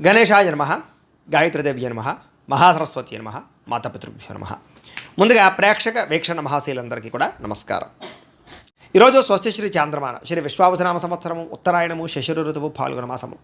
గణేశాయ నమః, గాయత్రీదేవ్య నమః, మహాసరస్వతి నమః, మాతాపితృభ్యో నమః. ముందుగా ప్రేక్షక వీక్షణ మహాశీలందరికీ కూడా నమస్కారం. ఈరోజు స్వస్తి శ్రీ చాంద్రమాన శ్రీ విశ్వావసనామ సంవత్సరము ఉత్తరాయణము శశిర ఋతువు ఫాల్గుణ మాసము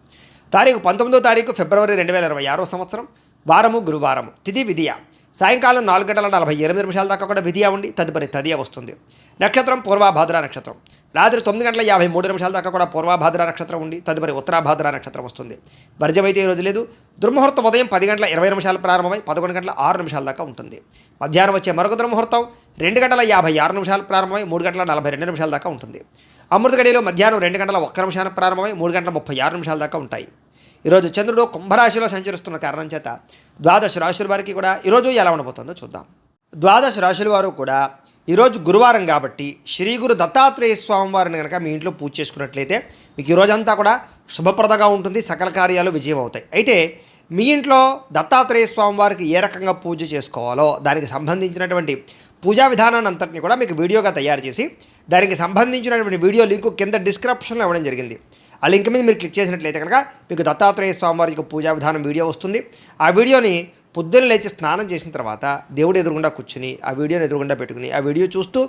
తారీఖు 19 ఫిబ్రవరి 2026 సంవత్సరం వారము గురువారము. తిథి విధియ సాయంకాలం 4:48 దాకా కూడా విధియ ఉండి తదుపరి తదియ వస్తుంది. నక్షత్రం పూర్వభాద్ర నక్షత్రం. రాత్రి 9:53 దాకా కూడా పూర్వభాద్ర నక్షత్రం ఉండి తదుపరి ఉత్తరాభాద్ర నక్షత్రం వస్తుంది. వర్జమైతే ఈరోజు లేదు. దుర్ముహూర్తం ఉదయం 10:20 ప్రారంభమై 11:06 దాకా ఉంటుంది. మధ్యాహ్నం వచ్చే మరొక దుర్ముహూర్తం 2:56 ప్రారంభమై 3:42 దాకా ఉంటుంది. అమృత గడియలో మధ్యాహ్నం 2:01 ప్రారంభమై 3:36 దాకా ఉంటాయి. ఈరోజు చంద్రుడు కుంభరాశిలో సంచరిస్తున్న కారణం చేత ద్వాదశ రాశుల వారికి కూడా ఈరోజు ఎలా ఉండబోతుందో చూద్దాం. ద్వాదశ రాశుల వారు కూడా ఈరోజు గురువారం కాబట్టి శ్రీ గురు దత్తాత్రేయ స్వామి వారిని కనుక మీ ఇంట్లో పూజ చేసుకున్నట్లయితే మీకు ఈరోజంతా కూడా శుభప్రదంగా ఉంటుంది, సకల కార్యాలు విజయం అవుతాయి. అయితే మీ ఇంట్లో దత్తాత్రేయ స్వామి వారికి ఏ రకంగా పూజ చేసుకోవాలో దానికి సంబంధించినటువంటి పూజా విధానాన్ని అంతటిని కూడా మీకు వీడియోగా తయారు చేసి దానికి సంబంధించినటువంటి వీడియో లింకు కింద డిస్క్రిప్షన్లో ఇవ్వడం జరిగింది. ఆ లింక్ మీద మీరు క్లిక్ చేసినట్లయితే కనుక మీకు దత్తాత్రేయ స్వామి వారి యొక్క పూజా విధానం వీడియో వస్తుంది. ఆ వీడియోని పొద్దున్న లేచి స్నానం చేసిన తర్వాత దేవుడు ఎదురుగుండా కూర్చుని ఆ వీడియోని ఎదురుగుండా పెట్టుకుని ఆ వీడియో చూస్తూ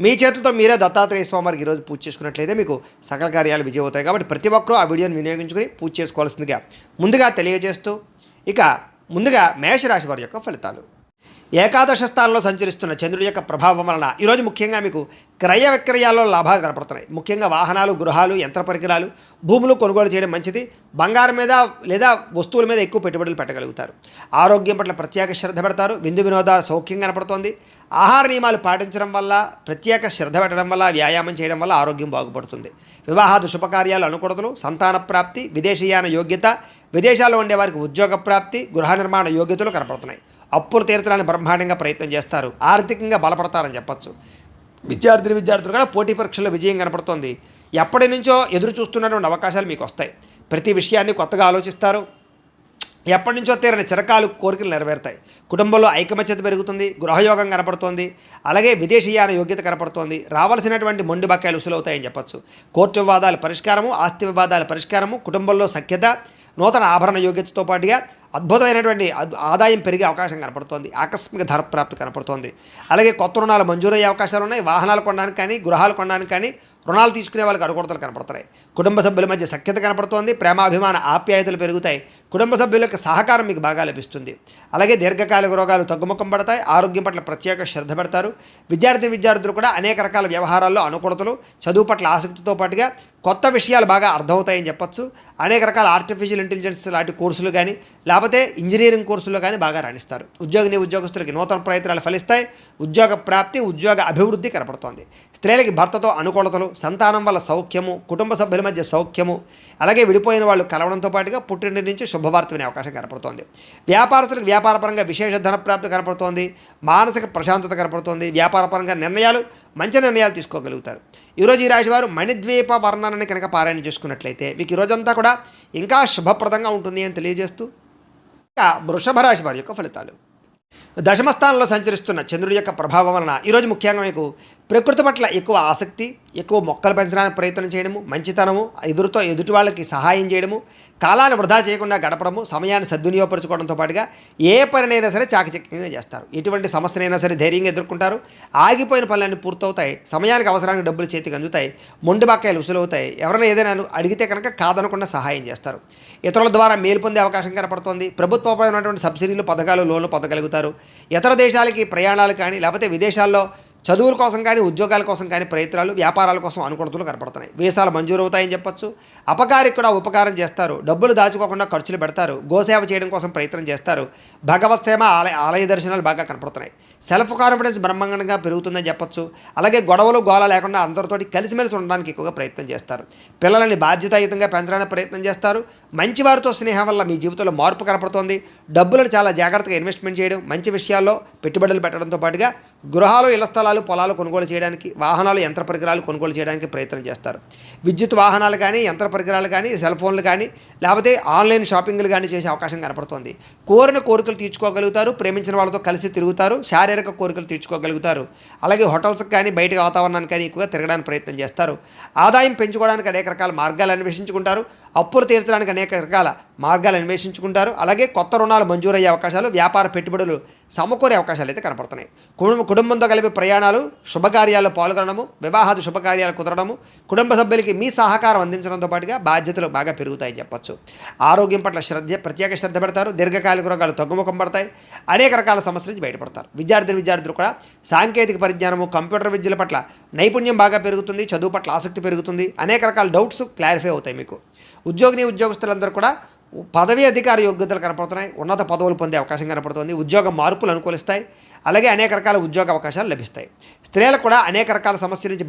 మీ చేతులతో మీరే దత్తాత్రేయ స్వామి వారికి ఈరోజు పూజ చేసుకున్నట్లయితే మీకు సకల కార్యాలు విజయం అవుతాయి. కాబట్టి ప్రతి ఒక్కరూ ఆ వీడియోని వినియోగించుకుని పూజ చేసుకోవాల్సిందిగా ముందుగా తెలియజేస్తూ ఇక ముందుగా మేషరాశి వారి యొక్క ఫలితాలు. ఏకాదశ స్థానంలో సంచరిస్తున్న చంద్రుడి యొక్క ప్రభావం వలన ఈరోజు ముఖ్యంగా మీకు క్రయ విక్రయాల్లో లాభాలు కనపడుతున్నాయి. ముఖ్యంగా వాహనాలు, గృహాలు, యంత్ర పరికరాలు, భూములు కొనుగోలు చేయడం మంచిది. బంగారం మీద లేదా వస్తువుల మీద ఎక్కువ పెట్టుబడులు పెట్టగలుగుతారు. ఆరోగ్యం పట్ల ప్రత్యేక శ్రద్ధ పెడతారు. విందు వినోదాలు సౌఖ్యం కనపడుతోంది. ఆహార నియమాలు పాటించడం వల్ల, ప్రత్యేక శ్రద్ధ పెట్టడం వల్ల, వ్యాయామం చేయడం వల్ల ఆరోగ్యం బాగుపడుతుంది. వివాహాది శుభకార్యాలు అనుకూలతలు, సంతాన ప్రాప్తి, విదేశీయాన యోగ్యత, విదేశాల్లో ఉండే వారికి ఉద్యోగ ప్రాప్తి, గృహ నిర్మాణ యోగ్యతలు కనపడుతున్నాయి. అప్పులు తీర్చడానికి బ్రహ్మాండంగా ప్రయత్నం చేస్తారు. ఆర్థికంగా బలపడతారని చెప్పచ్చు. విద్యార్థులు కూడా పోటీ పరీక్షల్లో విజయం కనపడుతోంది. ఎప్పటి నుంచో ఎదురు చూస్తున్నటువంటి అవకాశాలు మీకు వస్తాయి. ప్రతి విషయాన్ని కొత్తగా ఆలోచిస్తారు. ఎప్పటి నుంచో తీరని చిరకాలు కోరికలు నెరవేరుతాయి. కుటుంబంలో ఐకమత్యత పెరుగుతుంది. గృహయోగం కనపడుతోంది. అలాగే విదేశీయాన యోగ్యత కనపడుతోంది. రావాల్సినటువంటి మొండి బకాయిలు ఉసులవుతాయని చెప్పచ్చు. కోర్టు వివాదాల పరిష్కారము, ఆస్తి వివాదాల పరిష్కారము, కుటుంబంలో సఖ్యత, నూతన ఆభరణ యోగ్యతతో పాటుగా అద్భుతమైనటువంటి ఆదాయం పెరిగే అవకాశం కనపడుతోంది. ఆకస్మిక ధనప్రాప్తి కనపడుతోంది. అలాగే కొత్త రుణాలు మంజూరయ్యే అవకాశాలు ఉన్నాయి. వాహనాలు కొనడానికి కానీ, గృహాలు కొనడానికి కానీ, రుణాలు తీసుకునే వాళ్ళకి అడుగుడతలు కనపడుతున్నాయి. కుటుంబ సభ్యుల మధ్య సఖ్యత కనపడుతోంది. ప్రేమాభిమాన ఆప్యాయతలు పెరుగుతాయి. కుటుంబ సభ్యుల యొక్క సహకారం మీకు బాగా లభిస్తుంది. అలాగే దీర్ఘకాలిక రోగాలు తగ్గుముఖం పడతాయి. ఆరోగ్యం పట్ల ప్రత్యేక శ్రద్ధ పెడతారు. విద్యార్థులు కూడా అనేక రకాల వ్యవహారాల్లో అనుకూలతలు, చదువు పట్ల ఆసక్తితో పాటుగా కొత్త విషయాలు బాగా అర్థమవుతాయని చెప్పచ్చు. అనేక రకాల ఆర్టిఫిషియల్ ఇంటెలిజెన్స్ లాంటి కోర్సులు కానీ, లేకపోతే ఇంజనీరింగ్ కోర్సుల్లో కానీ బాగా రాణిస్తారు. ఉద్యోగస్తులకి నూతన ప్రయత్నాలు ఫలిస్తాయి. ఉద్యోగ ప్రాప్తి, ఉద్యోగ అభివృద్ధి కనపడుతోంది. స్త్రీలకి భర్తతో అనుకూలతలు, సంతానం వల్ల సౌఖ్యము, కుటుంబ సభ్యుల మధ్య సౌఖ్యము, అలాగే విడిపోయిన వాళ్ళు కలవడంతో పాటుగా పుట్టింటి నుంచి శుభవార్త వినే అవకాశం కనపడుతోంది. వ్యాపారస్తులకు వ్యాపారపరంగా విశేష ధనప్రాప్తి కనపడుతోంది. మానసిక ప్రశాంతత కనపడుతోంది. వ్యాపారపరంగా మంచి నిర్ణయాలు తీసుకోగలుగుతారు. ఈరోజు ఈ రాశివారు మణిద్వీప వర్ణనని కనుక పారాయణ చేసుకున్నట్లయితే మీకు ఈరోజంతా కూడా ఇంకా శుభప్రదంగా ఉంటుంది అని తెలియజేస్తూ ఇక వృషభ రాశి వారి యొక్క ఫలితాలు. దశమస్థానంలో సంచరిస్తున్న చంద్రుడి యొక్క ప్రభావం వలన ఈరోజు ముఖ్యంగా మీకు ప్రకృతి పట్ల ఎక్కువ ఆసక్తి, ఎక్కువ మొక్కలు పెంచడానికి ప్రయత్నం చేయడము, మంచితనము, ఎదుటి వాళ్ళకి సహాయం చేయడము, కాలాన్ని వృధా చేయకుండా గడపడము, సమయాన్ని సద్వినియోగపరచుకోవడంతో పాటుగా ఏ పనినైనా సరే చాకచక్యంగా చేస్తారు. ఎటువంటి సమస్యనైనా సరే ధైర్యంగా ఎదుర్కొంటారు. ఆగిపోయిన పనులన్నీ పూర్తవుతాయి. సమయానికి అవసరానికి డబ్బులు చేతికి అందుతాయి. మొండి బకాయిలు ఉసులవుతాయి. ఎవరైనా ఏదైనా అడిగితే కనుక కాదనకుండా సహాయం చేస్తారు. ఇతరుల ద్వారా మేలు పొందే అవకాశం కనపడుతోంది. ప్రభుత్వపరమైనటువంటి సబ్సిడీలు, పథకాలు, లోన్లు పొందగలుగుతారు. ఇతర దేశాలకి ప్రయాణాలు కానీ, లేకపోతే విదేశాల్లో చదువుల కోసం కానీ, ఉద్యోగాల కోసం కానీ ప్రయత్నాలు, వ్యాపారాల కోసం అనుకూలతలు కనపడుతున్నాయి. వీసాలు మంజూరు అవుతాయని చెప్పచ్చు. అపకారికి కూడా ఉపకారం చేస్తారు. డబ్బులు దాచుకోకుండా ఖర్చులు పెడతారు. గోసేవ చేయడం కోసం ప్రయత్నం చేస్తారు. భగవత్ సేవ, ఆలయ దర్శనాలు బాగా కనపడుతున్నాయి. సెల్ఫ్ కాన్ఫిడెన్స్ బ్రహ్మాండంగా పెరుగుతుందని చెప్పచ్చు. అలాగే గొడవలు, గోల లేకుండా అందరితోటి కలిసిమెలిసి ఉండడానికి ఎక్కువగా ప్రయత్నం చేస్తారు. పిల్లలని బాధ్యతాయుతంగా పెంచడానికి ప్రయత్నం చేస్తారు. మంచి వారితో స్నేహం వల్ల మీ జీవితంలో మార్పు కనపడుతోంది. డబ్బులను చాలా జాగ్రత్తగా ఇన్వెస్ట్మెంట్ చేయడం, మంచి విషయాల్లో పెట్టుబడులు పెట్టడంతో పాటుగా గృహాలు, ఇళ్ల స్థలాలు, పొలాలు కొనుగోలు చేయడానికి, వాహనాలు, యంత్ర పరికరాలు కొనుగోలు చేయడానికి ప్రయత్నం చేస్తారు. విద్యుత్ వాహనాలు కానీ, యంత్ర పరికరాలు కానీ, సెల్ ఫోన్లు కానీ, లేకపోతే ఆన్లైన్ షాపింగ్లు కానీ చేసే అవకాశం కనపడుతోంది. కోరిన కోరికలు తీర్చుకోగలుగుతారు. ప్రేమించిన వాళ్ళతో కలిసి తిరుగుతారు. శారీరక కోరికలు తీర్చుకోగలుగుతారు. అలాగే హోటల్స్కి కానీ, బయట వాతావరణానికి కానీ ఎక్కువగా తిరగడానికి ప్రయత్నం చేస్తారు. ఆదాయం పెంచుకోవడానికి అనేక రకాల మార్గాలు అన్వేషించుకుంటారు. అప్పులు తీర్చడానికి అనేక రకాల మార్గాలు అన్వేషించుకుంటారు. అలాగే కొత్త రుణాలు మంజూరయ్యే అవకాశాలు, వ్యాపార పెట్టుబడులు సమకూరే అవకాశాలు అయితే కనపడుతున్నాయి. కుటుంబంతో కలిపి ప్రయాణాలు, శుభకార్యాల్లో పాల్గొనడము, వివాహాది శుభకార్యాలు కుదరడము, కుటుంబ సభ్యులకి మీ సహకారం అందించడంతో పాటుగా బాధ్యతలు బాగా పెరుగుతాయని చెప్పొచ్చు. ఆరోగ్యం పట్ల ప్రత్యేక శ్రద్ధ పెడతారు. దీర్ఘకాలిక రోగాలు తగ్గుముఖం పడతాయి. అనేక రకాల సమస్యల నుంచి బయటపడతారు. విద్యార్థులు కూడా సాంకేతిక పరిజ్ఞానము, కంప్యూటర్ విద్యల పట్ల నైపుణ్యం బాగా పెరుగుతుంది. చదువు పట్ల ఆసక్తి పెరుగుతుంది. అనేక రకాల డౌట్స్ క్లారిఫై అవుతాయి మీకు. ఉద్యోగస్తులందరూ కూడా పదవీ అధికార యోగ్యతలు కనపడుతున్నాయి. ఉన్నత పదవులు పొందే అవకాశం కనపడుతుంది. ఉద్యోగ మార్పులు అనుకూలిస్తాయి. అలాగే అనేక రకాల ఉద్యోగ అవకాశాలు లభిస్తాయి. స్త్రీలకు కూడా అనేక రకాల సమస్యల నుంచి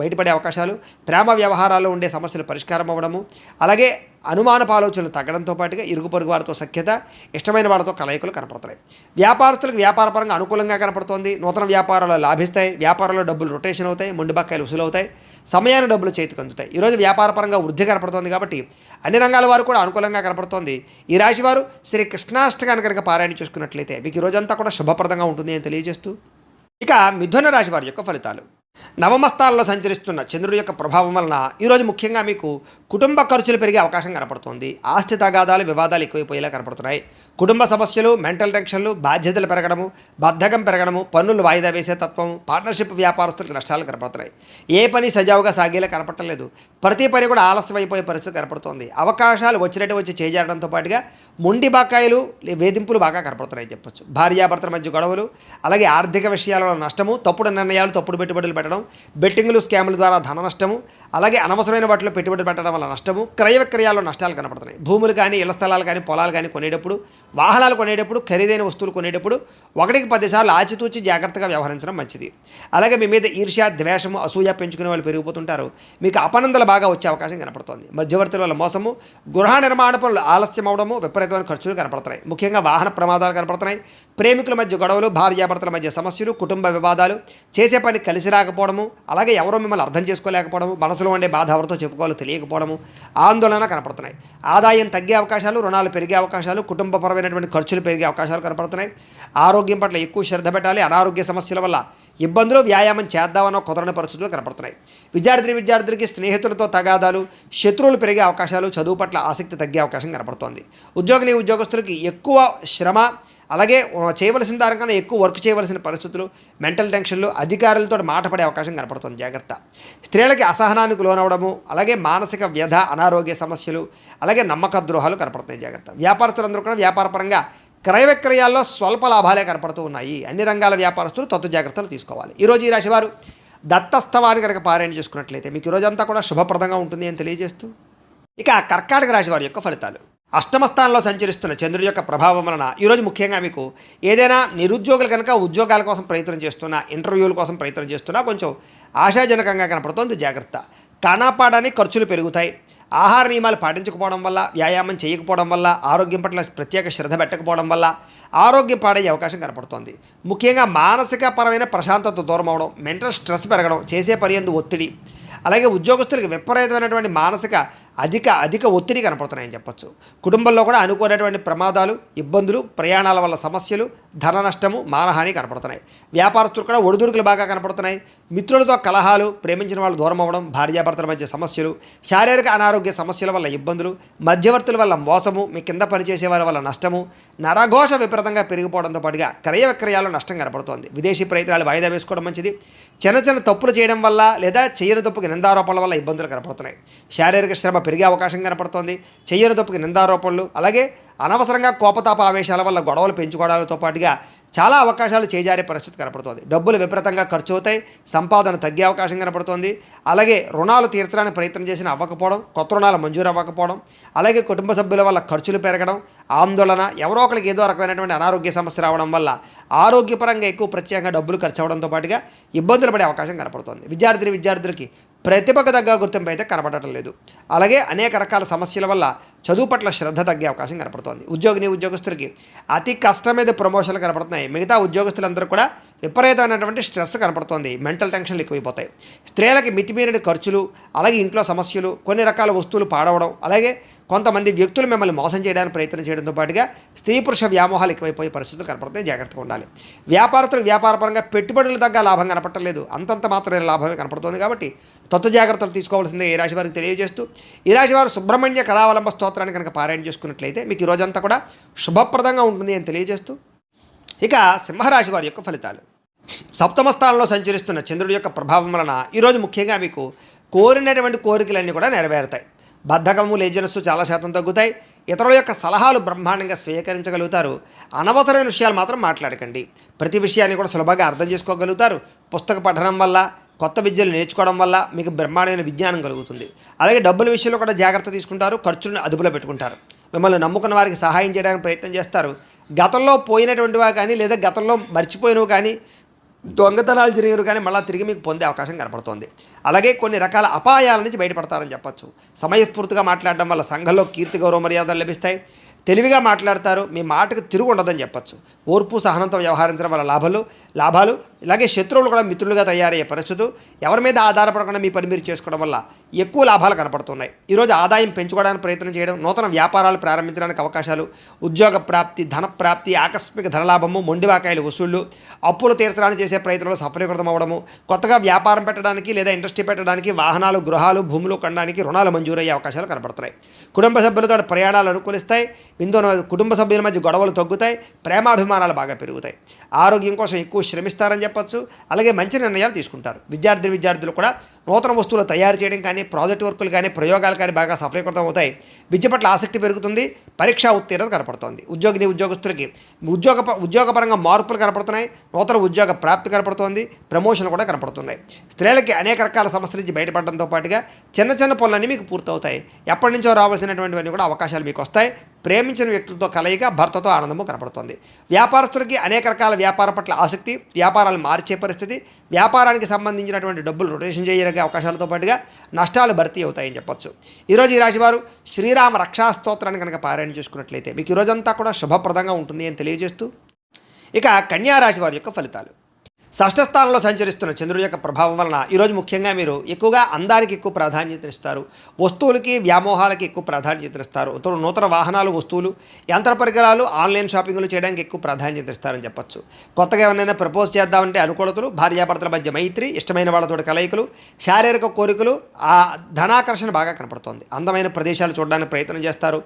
బయటపడే అవకాశాలు, ప్రేమ వ్యవహారాల్లో ఉండే సమస్యలు పరిష్కారం అవ్వడము, అలాగే అనుమానపు ఆలోచనలు తగ్గడంతో పాటుగా ఇరుగు పొరుగు వారితో సఖ్యత, ఇష్టమైన వాళ్ళతో కలయికలు కనపడుతున్నాయి. వ్యాపారస్తులకు వ్యాపారపరంగా అనుకూలంగా కనపడుతోంది. నూతన వ్యాపారాలు లాభిస్తాయి. వ్యాపారంలో డబ్బులు రొటేషన్ అవుతాయి. మొండి బకాయిలు వసూలవుతాయి. సమయాన్ని డబ్బులు చేతికి అందుతాయి. ఈరోజు వ్యాపారపరంగా వృద్ధి కనపడుతోంది కాబట్టి అన్ని రంగాల వారు కూడా అనుకూలంగా కనపడుతోంది. ఈ రాశివారు శ్రీ కృష్ణాష్టకాన్ని కనుక పారాయణ చేసుకున్నట్లయితే మీకు ఈ రోజంతా కూడా శుభప్రదంగా ఉంటుంది అని తెలియజేస్తూ, ఇక మిథున రాశి వారి యొక్క ఫలితాలు. నవమ స్థానంలో సంచరిస్తున్న చంద్రుడి యొక్క ప్రభావం వలన ఈరోజు ముఖ్యంగా మీకు కుటుంబ ఖర్చులు పెరిగే అవకాశం కనపడుతుంది. ఆస్తి తగాదాలు, వివాదాలు ఎక్కువైపోయేలా కనపడుతున్నాయి. కుటుంబ సమస్యలు, మెంటల్ టెన్షన్లు, బాధ్యతలు పెరగడము, బద్ధకం పెరగడము, పన్నులు వాయిదా వేసే తత్వం, పార్ట్నర్షిప్ వ్యాపారస్తులకు నష్టాలు కనపడుతున్నాయి. ఏ పని సజావుగా సాగేలా కనపడలేదు. ప్రతి పని కూడా ఆలస్యం అయిపోయే పరిస్థితి కనపడుతోంది. అవకాశాలు వచ్చినట్టు వచ్చి చేజారడంతో పాటుగా మొండి బకాయిలు, వేధింపులు బాగా కనపడుతున్నాయని చెప్పొచ్చు. భార్యాభర్తల మధ్య గొడవలు, అలాగే ఆర్థిక విషయాలలో నష్టము, తప్పుడు నిర్ణయాలు, తప్పుడు పెట్టుబడులు పెట్టడం, బెట్టింగ్లు, స్కాముల ద్వారా ధన నష్టము, అలాగే అనవసరమైన వాటిలో పెట్టుబడి పెట్టడం వల్ల నష్టము, క్రయ విక్రయాల్లో నష్టాలు కనపడుతున్నాయి. భూములు కానీ, ఇళ్ల స్థలాలు కానీ, పొలాలు కానీ కొనేటప్పుడు, వాహనాలు కొనేటప్పుడు, ఖరీదైన వస్తువులు కొనేటప్పుడు 1కి 10 సార్లు ఆచితూచి జాగ్రత్తగా వ్యవహరించడం మంచిది. అలాగే మీ మీద ఈర్ష్య, ద్వేషము, అసూయ పెంచుకునే వాళ్ళు పెరిగిపోతుంటారు. మీకు అపనందలు బాగా వచ్చే అవకాశం కనపడుతుంది. మధ్యవర్తుల వల్ల మోసము, గృహ నిర్మాణ పనులు ఆలస్యం అవడము, విపరీతమైన ఖర్చులు కనపడుతున్నాయి. ముఖ్యంగా వాహన ప్రమాదాలు కనపడుతున్నాయి. ప్రేమికుల మధ్య గొడవలు, భార్యాభర్తల మధ్య సమస్యలు, కుటుంబ వివాదాలు, చేసే పని కలిసి రాకపోవడము, అలాగే ఎవరో మిమ్మల్ని అర్థం చేసుకోలేకపోవడము, మనసులో ఉండే బాధ ఎవరితో చెప్పుకోవాలో తెలియకపోవడము, ఆందోళన కనపడుతున్నాయి. ఆదాయం తగ్గే అవకాశాలు, రుణాలు పెరిగే అవకాశాలు, కుటుంబపరమైనటువంటి ఖర్చులు పెరిగే అవకాశాలు కనపడుతున్నాయి. ఆరోగ్యం పట్ల ఎక్కువ శ్రద్ధ పెట్టాలి. అనారోగ్య సమస్యల వల్ల ఇబ్బందులు, వ్యాయామం చేద్దామన్న కుదరని పరిస్థితులు కనపడుతున్నాయి. విద్యార్థులకి స్నేహితులతో తగాదాలు, శత్రువులు పెరిగే అవకాశాలు, చదువు పట్ల ఆసక్తి తగ్గే అవకాశం కనపడుతోంది. ఉద్యోగస్తులకి ఎక్కువ శ్రమ, అలాగే చేయవలసిన దానికన్నా ఎక్కువ వర్క్ చేయవలసిన పరిస్థితులు, మెంటల్ టెన్షన్లు, అధికారులతో మాట పడే అవకాశం కనపడుతుంది. జాగ్రత్త. స్త్రీలకి అసహనానికి లోనవడము, అలాగే మానసిక వ్యధ, అనారోగ్య సమస్యలు, అలాగే నమ్మక ద్రోహాలు కనపడుతున్నాయి. జాగ్రత్త. వ్యాపారస్తులందరూ కూడా వ్యాపారపరంగా క్రయ విక్రయాల్లో స్వల్ప లాభాలే కనపడుతూ ఉన్నాయి. అన్ని రంగాల వ్యాపారస్తులు తత్వ జాగ్రత్తలు తీసుకోవాలి. ఈరోజు ఈ రాశివారు దత్తస్తవాన్ని కనుక పారాయణ చేసుకున్నట్లయితే మీకు ఈరోజంతా కూడా శుభప్రదంగా ఉంటుంది అని తెలియజేస్తూ, ఇక కర్కాటక రాశి వారి యొక్క ఫలితాలు. అష్టమ స్థానంలో సంచరిస్తున్న చంద్రుడి యొక్క ప్రభావం వలన ఈరోజు ముఖ్యంగా మీకు ఏదైనా నిరుద్యోగులు కనుక ఉద్యోగాల కోసం ప్రయత్నం చేస్తున్నా, ఇంటర్వ్యూల కోసం ప్రయత్నం చేస్తున్నా కొంచెం ఆశాజనకంగా కనపడుతోంది. జాగ్రత్త. కానాపాడానికి ఖర్చులు పెరుగుతాయి. ఆహార నియమాలు పాటించకపోవడం వల్ల, వ్యాయామం చేయకపోవడం వల్ల, ఆరోగ్యం పట్ల ప్రత్యేక శ్రద్ధ పెట్టకపోవడం వల్ల ఆరోగ్యం పాడయ్యే అవకాశం కనపడుతోంది. ముఖ్యంగా మానసిక పరమైన ప్రశాంతత దూరం అవడం, మెంటల్ స్ట్రెస్ పెరగడం, చేసే పని యందు ఒత్తిడి, అలాగే ఉద్యోగస్తులకు విపరీతమైనటువంటి మానసిక అధిక ఒత్తిడి కనపడుతున్నాయని చెప్పొచ్చు. కుటుంబంలో కూడా అనుకోనటువంటి ప్రమాదాలు, ఇబ్బందులు, ప్రయాణాల వల్ల సమస్యలు, ధన నష్టము, మానహాని కనపడుతున్నాయి. వ్యాపారస్తులు కూడా ఒడిదుడుకులు బాగా కనపడుతున్నాయి. మిత్రులతో కలహాలు, ప్రేమించిన వాళ్ళు దూరం అవ్వడం, భార్యాభర్తల మధ్య సమస్యలు, శారీరక అనారోగ్య సమస్యల వల్ల ఇబ్బందులు, మధ్యవర్తుల వల్ల మోసము, మీ కింద పనిచేసే వారి వల్ల నష్టము, నరఘోష విపరీతంగా పెరిగిపోవడంతో పాటుగా క్రయ విక్రయాల్లో నష్టం కనపడుతోంది. విదేశీ ప్రయత్నాలు వాయిదా వేసుకోవడం మంచిది. చిన్న తప్పులు చేయడం వల్ల లేదా చేయని తప్పుకి నిందారోపణల వల్ల ఇబ్బందులు కనపడుతున్నాయి. శారీరక శ్రమ పెరిగే అవకాశం కనపడుతోంది. చేయని తప్పుకి నిందారోపణలు, అలాగే అనవసరంగా కోపతాప ఆవేశాల వల్ల గొడవలు పెంచుకోవడాలతో పాటుగా చాలా అవకాశాలు చేజారే పరిస్థితి కనపడుతోంది. డబ్బులు విపరీతంగా ఖర్చు అవుతాయి. సంపాదన తగ్గే అవకాశం కనపడుతోంది. అలాగే రుణాలు తీర్చడానికి ప్రయత్నం చేసిన అవ్వకపోవడం, కొత్త రుణాలు మంజూరు అవ్వకపోవడం, అలాగే కుటుంబ సభ్యుల వల్ల ఖర్చులు పెరగడం, ఆందోళన, ఎవరో ఒకరికి ఏదో రకమైనటువంటి అనారోగ్య సమస్య రావడం వల్ల ఆరోగ్యపరంగా ఎక్కువ ప్రత్యేకంగా డబ్బులు ఖర్చు అవ్వడంతో పాటుగా ఇబ్బందులు పడే అవకాశం కనపడుతోంది. విద్యార్థులకి ప్రతిభకు తగ్గ గుర్తింపు అయితే కనపడటం లేదు. అలాగే అనేక రకాల సమస్యల వల్ల చదువు పట్ల శ్రద్ధ తగ్గే అవకాశం కనపడుతోంది. ఉద్యోగస్తులకి అతి కష్టం మీద ప్రమోషన్లు కనపడుతున్నాయి. మిగతా ఉద్యోగస్తులందరూ కూడా విపరీతమైనటువంటి స్ట్రెస్ కనపడుతోంది, మెంటల్ టెన్షన్లు ఎక్కువైపోతాయి. స్త్రీలకి మితిమీరిన ఖర్చులు, అలాగే ఇంట్లో సమస్యలు, కొన్ని రకాల వస్తువులు పాడవడం, అలాగే కొంతమంది వ్యక్తులు మిమ్మల్ని మోసం చేయడానికి ప్రయత్నం చేయడంతో పాటుగా స్త్రీ పురుష వ్యామోహాలు ఎక్కువైపోయే పరిస్థితులు కనపడతాయి. జాగ్రత్తగా ఉండాలి. వ్యాపారస్తులకు వ్యాపారపరంగా పెట్టుబడులు తగ్గ లాభం కనపడలేదు, అంతంత మాత్రమే లాభమే కనపడుతుంది. కాబట్టి జాగ్రత్తలు తీసుకోవాల్సిందే ఈ రాశి వారికి తెలియజేస్తూ, ఈ రాశి వారు సుబ్రహ్మణ్య కరావలంబ స్తోత్రాన్ని కనుక పారాయణ చేసుకున్నట్లయితే మీకు ఈ రోజంతా కూడా శుభప్రదంగా ఉంటుంది అని తెలియజేస్తూ, ఇక సింహరాశి వారి యొక్క ఫలితాలు. సప్తమ స్థానంలో సంచరిస్తున్న చంద్రుడి యొక్క ప్రభావం వలన ఈరోజు ముఖ్యంగా మీకు కోరినటువంటి కోరికలన్నీ కూడా నెరవేరుతాయి. బద్ధకము, లేజినెస్ చాలా శాతం తగ్గుతాయి. ఇతరుల యొక్క సలహాలు బ్రహ్మాండంగా స్వీకరించగలుగుతారు. అనవసరమైన విషయాలు మాత్రం మాట్లాడకండి. ప్రతి విషయాన్ని కూడా సులభంగా అర్థం చేసుకోగలుగుతారు. పుస్తక పఠనం వల్ల, కొత్త విద్యలు నేర్చుకోవడం వల్ల మీకు బ్రహ్మాండమైన విజ్ఞానం కలుగుతుంది. అలాగే డబ్బుల విషయంలో కూడా జాగ్రత్త తీసుకుంటారు. ఖర్చులను అదుపులో పెట్టుకుంటారు. మిమ్మల్ని నమ్ముకున్న వారికి సహాయం చేయడానికి ప్రయత్నం చేస్తారు. గతంలో పోయినటువంటివా కానీ, లేదా గతంలో మర్చిపోయినవి కానీ, దొంగతనాలు జరిగినవి కానీ మళ్ళీ తిరిగి మీకు పొందే అవకాశం కనపడుతోంది. అలాగే కొన్ని రకాల అపాయాల నుంచి బయటపడతారని చెప్పచ్చు. సమయస్ఫూర్తిగా మాట్లాడడం వల్ల సంఘంలో కీర్తి, గౌరవ మర్యాదలు లభిస్తాయి. తెలివిగా మాట్లాడతారు. మీ మాటకు తిరుగు ఉండదని చెప్పచ్చు. ఓర్పు, సహనంతో వ్యవహరించడం వల్ల లాభాలు ఇలాగే శత్రువులు కూడా మిత్రులుగా తయారయ్యే పరిస్థితులు, ఎవరి మీద ఆధారపడకుండా మీ పని మీరు చేసుకోవడం వల్ల ఎక్కువ లాభాలు కనపడుతున్నాయి. ఈరోజు ఆదాయం పెంచుకోవడానికి ప్రయత్నం చేయడం, నూతన వ్యాపారాలు ప్రారంభించడానికి అవకాశాలు, ఉద్యోగ ప్రాప్తి, ధన ప్రాప్తి, ఆకస్మిక ధనలాభము, మొండివాకాయలు వసూళ్లు, అప్పులు తీర్చడానికి చేసే ప్రయత్నంలో సఫలీకృతం అవ్వడము, కొత్తగా వ్యాపారం పెట్టడానికి లేదా ఇండస్ట్రీ పెట్టడానికి, వాహనాలు, గృహాలు, భూములు కొనడానికి రుణాలు మంజూరయ్యే అవకాశాలు కనపడుతున్నాయి. కుటుంబ సభ్యులతో ప్రయాణాలు అనుకూలిస్తాయి. కుటుంబ సభ్యుల మధ్య గొడవలు తగ్గుతాయి. ప్రేమాభిమానాలు బాగా పెరుగుతాయి. ఆరోగ్యం కోసం ఎక్కువ శ్రమిస్తారని చెప్పచ్చు. అలాగే మంచి నిర్ణయాలు తీసుకుంటారు. విద్యార్థులు కూడా నూతన వస్తువులు తయారు చేయడం కానీ, ప్రాజెక్ట్ వర్కులు కానీ, ప్రయోగాలు కానీ బాగా సఫలీకృతం అవుతాయి. విద్య పట్ల ఆసక్తి పెరుగుతుంది. పరీక్షా ఉత్తీర్ణత కనపడుతోంది. ఉద్యోగస్తులకి ఉద్యోగపరంగా మార్పులు కనపడుతున్నాయి. నూతన ఉద్యోగ ప్రాప్తి కనపడుతోంది. ప్రమోషన్లు కూడా కనపడుతున్నాయి. స్త్రీలకి అనేక రకాల సమస్యల నుంచి బయటపడడంతో పాటుగా చిన్న పనులన్నీ మీకు పూర్తవుతాయి. ఎప్పటి నుంచో రావాల్సినటువంటివన్నీ కూడా అవకాశాలు మీకు వస్తాయి. ప్రేమించిన వ్యక్తులతో కలయిక, భర్తతో ఆనందము కనపడుతోంది. వ్యాపారస్తులకి అనేక రకాల వ్యాపార పట్ల ఆసక్తి, వ్యాపారాలు మార్చే పరిస్థితి, వ్యాపారానికి సంబంధించినటువంటి డబ్బులు రొటేషన్ చేయడానికి అవకాశాలతో పాటుగా నష్టాలు భర్తీ అవుతాయని చెప్పొచ్చు. ఈరోజు ఈ రాశివారు శ్రీరామ రక్షా స్తోత్రాన్ని కనుక పారాయణ చేసుకున్నట్లయితే మీకు ఈరోజంతా కూడా శుభప్రదంగా ఉంటుంది అని తెలియజేస్తూ, ఇక కన్యా రాశి వారి యొక్క ఫలితాలు. షష్ఠ స్థానంలో సంచరిస్తున్న చంద్రుడి యొక్క ప్రభావం వలన ఈరోజు ముఖ్యంగా మీరు ఎక్కువగా అందానికి ఎక్కువ ప్రాధాన్యతనిస్తారు. వస్తువులకి, వ్యామోహాలకి ఎక్కువ ప్రాధాన్యతనిస్తారు. నూతన వాహనాలు, వస్తువులు, యంత్ర పరికరాలు, ఆన్లైన్ షాపింగ్లు చేయడానికి ఎక్కువ ప్రాధాన్యతనిస్తారని చెప్పచ్చు. కొత్తగా ఎవరైనా ప్రపోజ్ చేద్దామంటే అనుకూలతలు, భార్యాభర్తల మధ్య మైత్రి, ఇష్టమైన వాళ్ళతో కలయికలు, శారీరక కోరికలు, ఆ ధనాకర్షణ బాగా కనపడుతోంది. అందమైన ప్రదేశాలు చూడడానికి ప్రయత్నం చేస్తారు.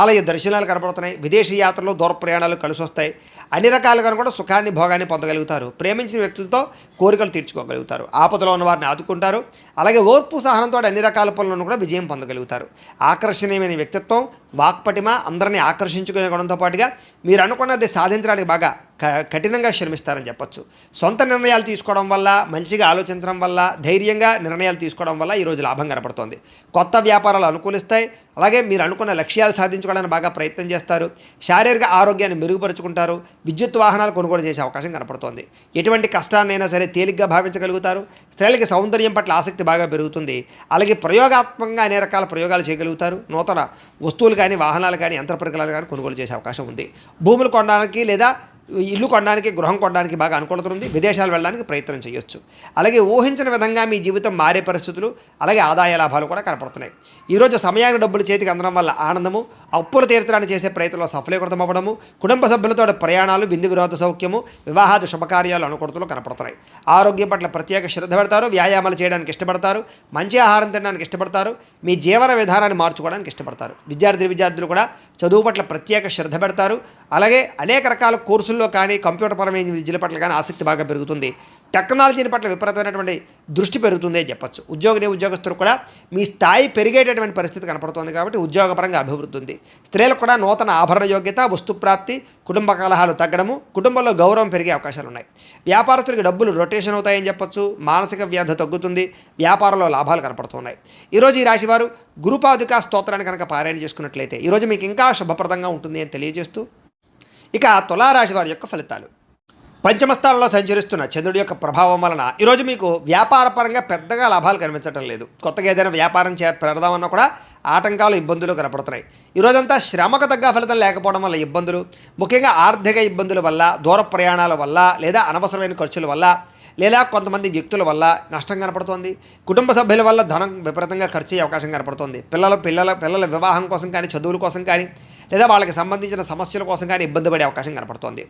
ఆలయ దర్శనాలు కనపడుతున్నాయి. విదేశీ యాత్రలు, దూర ప్రయాణాలు కలిసి వస్తాయి. అన్ని రకాలుగా కూడా సుఖాన్ని, భోగాన్ని పొందగలుగుతారు. ప్రేమించిన వ్యక్తులతో కోరికలు తీర్చుకోగలుగుతారు. ఆపదలో ఉన్న వారిని ఆదుకుంటారు. అలాగే ఓర్పు, సహనంతో అన్ని రకాల పనులను కూడా విజయం పొందగలుగుతారు. ఆకర్షణీయమైన వ్యక్తిత్వం, వాక్పటిమ, అందరినీ ఆకర్షించుకునే గుణంతో పాటుగా మీరు అనుకున్నది సాధించడానికి బాగా కఠినంగా శ్రమిస్తారని చెప్పచ్చు. సొంత నిర్ణయాలు తీసుకోవడం వల్ల, మంచిగా ఆలోచించడం వల్ల, ధైర్యంగా నిర్ణయాలు తీసుకోవడం వల్ల ఈరోజు లాభం కనపడుతోంది. కొత్త వ్యాపారాలు అనుకూలిస్తాయి. అలాగే మీరు అనుకున్న లక్ష్యాలు సాధించుకోవడానికి బాగా ప్రయత్నం చేస్తారు. శారీరక ఆరోగ్యాన్ని మెరుగుపరుచుకుంటారు. విద్యుత్ వాహనాలు కొనుగోలు చేసే అవకాశం కనపడుతోంది. ఎటువంటి కష్టాన్నైనా సరే తేలిగ్గా భావించగలుగుతారు. స్త్రీలకి సౌందర్యం పట్ల ఆసక్తి బాగా పెరుగుతుంది. అలాగే ప్రయోగాత్మకంగా అనేక రకాల ప్రయోగాలు చేయగలుగుతారు. నూతన వస్తువులు కానీ, వాహనాలు కానీ, యంత్ర పరికరాలు కానీ కొనుగోలు చేసే అవకాశం ఉంది. భూములు కొనడానికి లేదా ఇల్లు కొనడానికి, గృహం కొనడానికి బాగా అనుకూలత ఉంది. విదేశాలు వెళ్ళడానికి ప్రయత్నం చేయొచ్చు. అలాగే ఊహించిన విధంగా మీ జీవితం మారే పరిస్థితులు, అలాగే ఆదాయ లాభాలు కూడా కనపడుతున్నాయి. ఈరోజు సమయానికి డబ్బులు చేతికి అందడం వల్ల ఆనందము, అప్పులు తీర్చడానికి చేసే ప్రయత్నంలో సఫలీకృతం అవ్వడము, కుటుంబ సభ్యులతో ప్రయాణాలు, విందు వినోద సౌఖ్యము, వివాహాది శుభకార్యాలు అనుకూలతలు కనపడుతున్నాయి. ఆరోగ్యం పట్ల ప్రత్యేక శ్రద్ధ పెడతారు. వ్యాయామాలు చేయడానికి ఇష్టపడతారు. మంచి ఆహారం తినడానికి ఇష్టపడతారు. మీ జీవన విధానాన్ని మార్చుకోవడానికి ఇష్టపడతారు. విద్యార్థులు కూడా చదువు పట్ల ప్రత్యేక శ్రద్ధ పెడతారు. అలాగే అనేక రకాల కోర్సుల్లో కానీ, కంప్యూటర్ పరమైన విద్యల పట్ల కానీ ఆసక్తి బాగా పెరుగుతుంది. టెక్నాలజీని పట్ల విపరీతమైనటువంటి దృష్టి పెరుగుతుంది అని చెప్పచ్చు. ఉద్యోగస్తులు కూడా మీ స్థాయి పెరిగేటటువంటి పరిస్థితి కనపడుతుంది. కాబట్టి ఉద్యోగపరంగా అభివృద్ధి ఉంది. స్త్రీలకు కూడా నూతన ఆభరణ యోగ్యత, వస్తుప్రాప్తి, కుటుంబ కలహాలు తగ్గడము, కుటుంబంలో గౌరవం పెరిగే అవకాశాలు ఉన్నాయి. వ్యాపారస్తులకి డబ్బులు రొటేషన్ అవుతాయని చెప్పచ్చు. మానసిక వ్యాధి తగ్గుతుంది. వ్యాపారంలో లాభాలు కనపడుతున్నాయి. ఈరోజు ఈ రాశివారు గురుపాదుకా స్తోత్రాన్ని కనుక పారాయణ చేసుకున్నట్లయితే ఈరోజు మీకు ఇంకా శుభప్రదంగా ఉంటుంది అని తెలియజేస్తూ, ఇక తులారాశి వారి యొక్క ఫలితాలు. పంచమస్థానంలో సంచరిస్తున్న చంద్రుడి యొక్క ప్రభావం వలన ఈరోజు మీకు వ్యాపారపరంగా పెద్దగా లాభాలు కనిపించడం లేదు. కొత్తగా ఏదైనా వ్యాపారం పెడదామన్నా కూడా ఆటంకాలు ఇబ్బందులు కనపడుతున్నాయి. ఈరోజంతా శ్రమకు తగ్గ ఫలితం లేకపోవడం వల్ల ఇబ్బందులు, ముఖ్యంగా ఆర్థిక ఇబ్బందుల వల్ల, దూర ప్రయాణాల వల్ల, లేదా అనవసరమైన ఖర్చుల వల్ల, లేదా కొంతమంది వ్యక్తుల వల్ల నష్టం కనపడుతోంది. కుటుంబ సభ్యుల వల్ల ధనం విపరీతంగా ఖర్చు అయ్యే అవకాశం కనపడుతోంది. పిల్లల వివాహం కోసం కానీ, చదువుల కోసం కానీ, లేదా వాళ్ళకి సంబంధించిన సమస్యల కోసం కానీ ఇబ్బంది పడే అవకాశం కనపడుతోంది.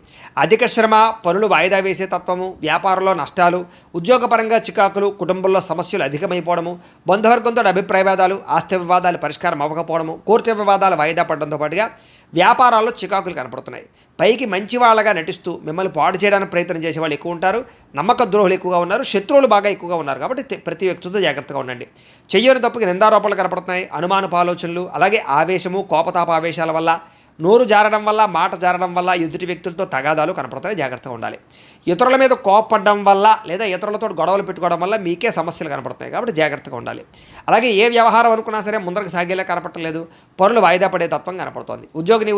అధిక శ్రమ, పనులు వాయిదా వేసే తత్వము, వ్యాపారంలో నష్టాలు, ఉద్యోగపరంగా చికాకులు, కుటుంబంలో సమస్యలు అధికమైపోవడము, బంధువర్గంతో అభిప్రాయ వివాదాలు, ఆస్తి వివాదాలు పరిష్కారం అవ్వకపోవడము, కోర్టు వివాదాలు వాయిదా పడడంతో పాటుగా వ్యాపారాల్లో చికాకులు కనపడుతున్నాయి. పైకి మంచి వాళ్ళగా నటిస్తూ మిమ్మల్ని పాడు చేయడానికి ప్రయత్నం చేసే వాళ్ళు ఎక్కువ ఉంటారు. నమ్మక ద్రోహులు ఎక్కువగా ఉన్నారు. శత్రువులు బాగా ఎక్కువగా ఉన్నారు. కాబట్టి ప్రతి వ్యక్తితో జాగ్రత్తగా ఉండండి. చెయ్యని తప్పుకి నిందారోపణలు కనపడుతున్నాయి. అనుమానపు ఆలోచనలు, అలాగే ఆవేశము, కోపతాప ఆవేశాల వల్ల, నోరు జారడం వల్ల, మాట జారడం వల్ల ఎదుటి వ్యక్తులతో తగాదాలు కనపడతాయి. జాగ్రత్తగా ఉండాలి. ఇతరుల మీద కోపపడడం వల్ల, లేదా ఇతరులతో గొడవలు పెట్టుకోవడం వల్ల మీకే సమస్యలు కనపడుతున్నాయి. కాబట్టి జాగ్రత్తగా ఉండాలి. అలాగే ఏ వ్యవహారం అనుకున్నా సరే ముందరకు సాగేలా కనపడలేదు. పనులు వాయిదా పడే తత్వం కనపడుతోంది.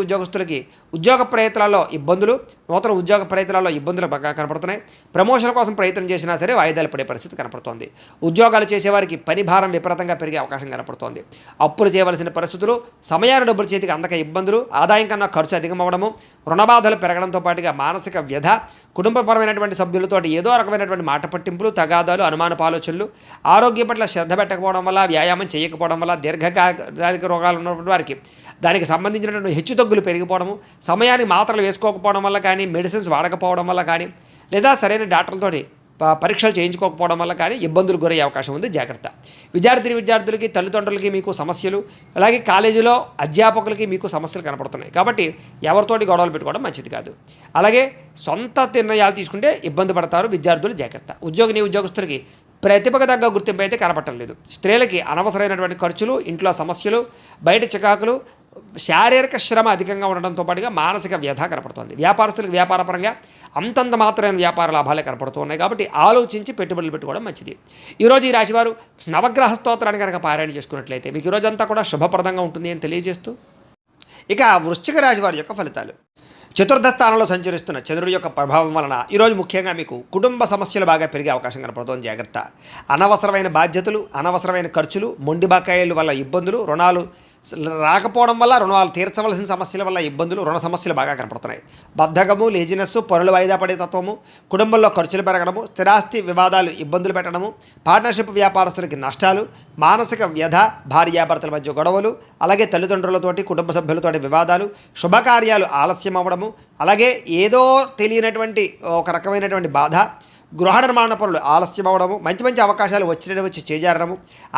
ఉద్యోగస్తులకి ఉద్యోగ ప్రయత్నాల్లో ఇబ్బందులు, నూతన ఉద్యోగ ప్రయత్నాల్లో ఇబ్బందులు బాగా కనపడుతున్నాయి. ప్రమోషన్ కోసం ప్రయత్నం చేసినా సరే వాయిదాలు పడే పరిస్థితి కనపడుతోంది. ఉద్యోగాలు చేసేవారికి పని భారం విపరీతంగా పెరిగే అవకాశం కనపడుతోంది. అప్పులు చేయవలసిన పరిస్థితులు, సమయాన్ని డబ్బులు చేతికి అందక ఇబ్బందులు, ఆదాయం కన్నా ఖర్చు అధికమవడము, రుణబాధలు పెరగడంతో పాటుగా మానసిక వ్యధ, కుటుంబపరమైనటువంటి సభ్యులతోటి ఏదో రకమైనటువంటి మాట పట్టింపులు, తగాదాలు, అనుమానపు ఆలోచనలు, ఆరోగ్యం పట్ల శ్రద్ధ పెట్టకపోవడం వల్ల, వ్యాయామం చేయకపోవడం వల్ల, దీర్ఘకాలిక రోగాలు ఉన్నటువంటి వారికి దానికి సంబంధించినటువంటి హెచ్చుతగ్గులు పెరిగిపోవడము, సమయానికి మాత్రలు వేసుకోకపోవడం వల్ల కానీ, మెడిసిన్స్ వాడకపోవడం వల్ల కానీ, లేదా సరైన డాక్టర్లతోటి పరీక్షలు చేయించుకోకపోవడం వల్ల కానీ ఇబ్బందులు గురయ్యే అవకాశం ఉంది. జాగ్రత్త. విద్యార్థులకి, తల్లిదండ్రులకి మీకు సమస్యలు, అలాగే కాలేజీలో అధ్యాపకులకి మీకు సమస్యలు కనపడుతున్నాయి. కాబట్టి ఎవరితోటి గొడవలు పెట్టుకోవడం మంచిది కాదు. అలాగే సొంత నిర్ణయాలు తీసుకుంటే ఇబ్బంది పడతారు విద్యార్థులు. జాగ్రత్త. ఉద్యోగస్తులకి ప్రతిభకు తగ్గ గుర్తింపు అయితే కనపడలేదు. స్త్రీలకి అనవసరమైనటువంటి ఖర్చులు, ఇంట్లో సమస్యలు, బయట చికాకులు, శారీరక శ్రమ అధికంగా ఉండడంతో పాటుగా మానసిక వ్యధ కనపడుతోంది. వ్యాపారస్తులకు వ్యాపారపరంగా అంతంత మాత్రమైన వ్యాపార లాభాలే కనపడుతూ ఉన్నాయి. కాబట్టి ఆలోచించి పెట్టుబడులు పెట్టుకోవడం మంచిది. ఈరోజు ఈ రాశివారు నవగ్రహ స్తోత్రాన్ని కనుక పారాయణ చేసుకున్నట్లయితే మీకు ఈరోజంతా కూడా శుభప్రదంగా ఉంటుంది అని తెలియజేస్తూ, ఇక వృశ్చిక రాశి వారి యొక్క ఫలితాలు. చతుర్థ స్థానంలో సంచరిస్తున్న చంద్రుడి యొక్క ప్రభావం వలన ఈరోజు ముఖ్యంగా మీకు కుటుంబ సమస్యలు బాగా పెరిగే అవకాశం కనపడుతోంది. జాగ్రత్త. అనవసరమైన బాధ్యతలు, అనవసరమైన ఖర్చులు, మొండి బకాయిల వల్ల ఇబ్బందులు, రుణాలు రాకపోవడం వల్ల, రుణాలు తీర్చవలసిన సమస్యల వల్ల ఇబ్బందులు, రుణ సమస్యలు బాగా కనపడుతున్నాయి. బద్ధకము, లేజినెస్, పనులు వాయిదా పడే తత్వము, కుటుంబంలో ఖర్చులు పెరగడము, స్థిరాస్తి వివాదాలు ఇబ్బందులు పెట్టడము, పార్ట్నర్షిప్ వ్యాపారస్తులకి నష్టాలు, మానసిక వ్యధ, భార్యాభర్తల మధ్య గొడవలు, అలాగే తల్లిదండ్రులతోటి, కుటుంబ సభ్యులతోటి వివాదాలు, శుభకార్యాలు ఆలస్యం అవ్వడము, అలాగే ఏదో తెలియనటువంటి ఒక రకమైనటువంటి బాధ, గృహ నిర్మాణ పనులు ఆలస్యం అవ్వడము, మంచి అవకాశాలు వచ్చి చేజారడము,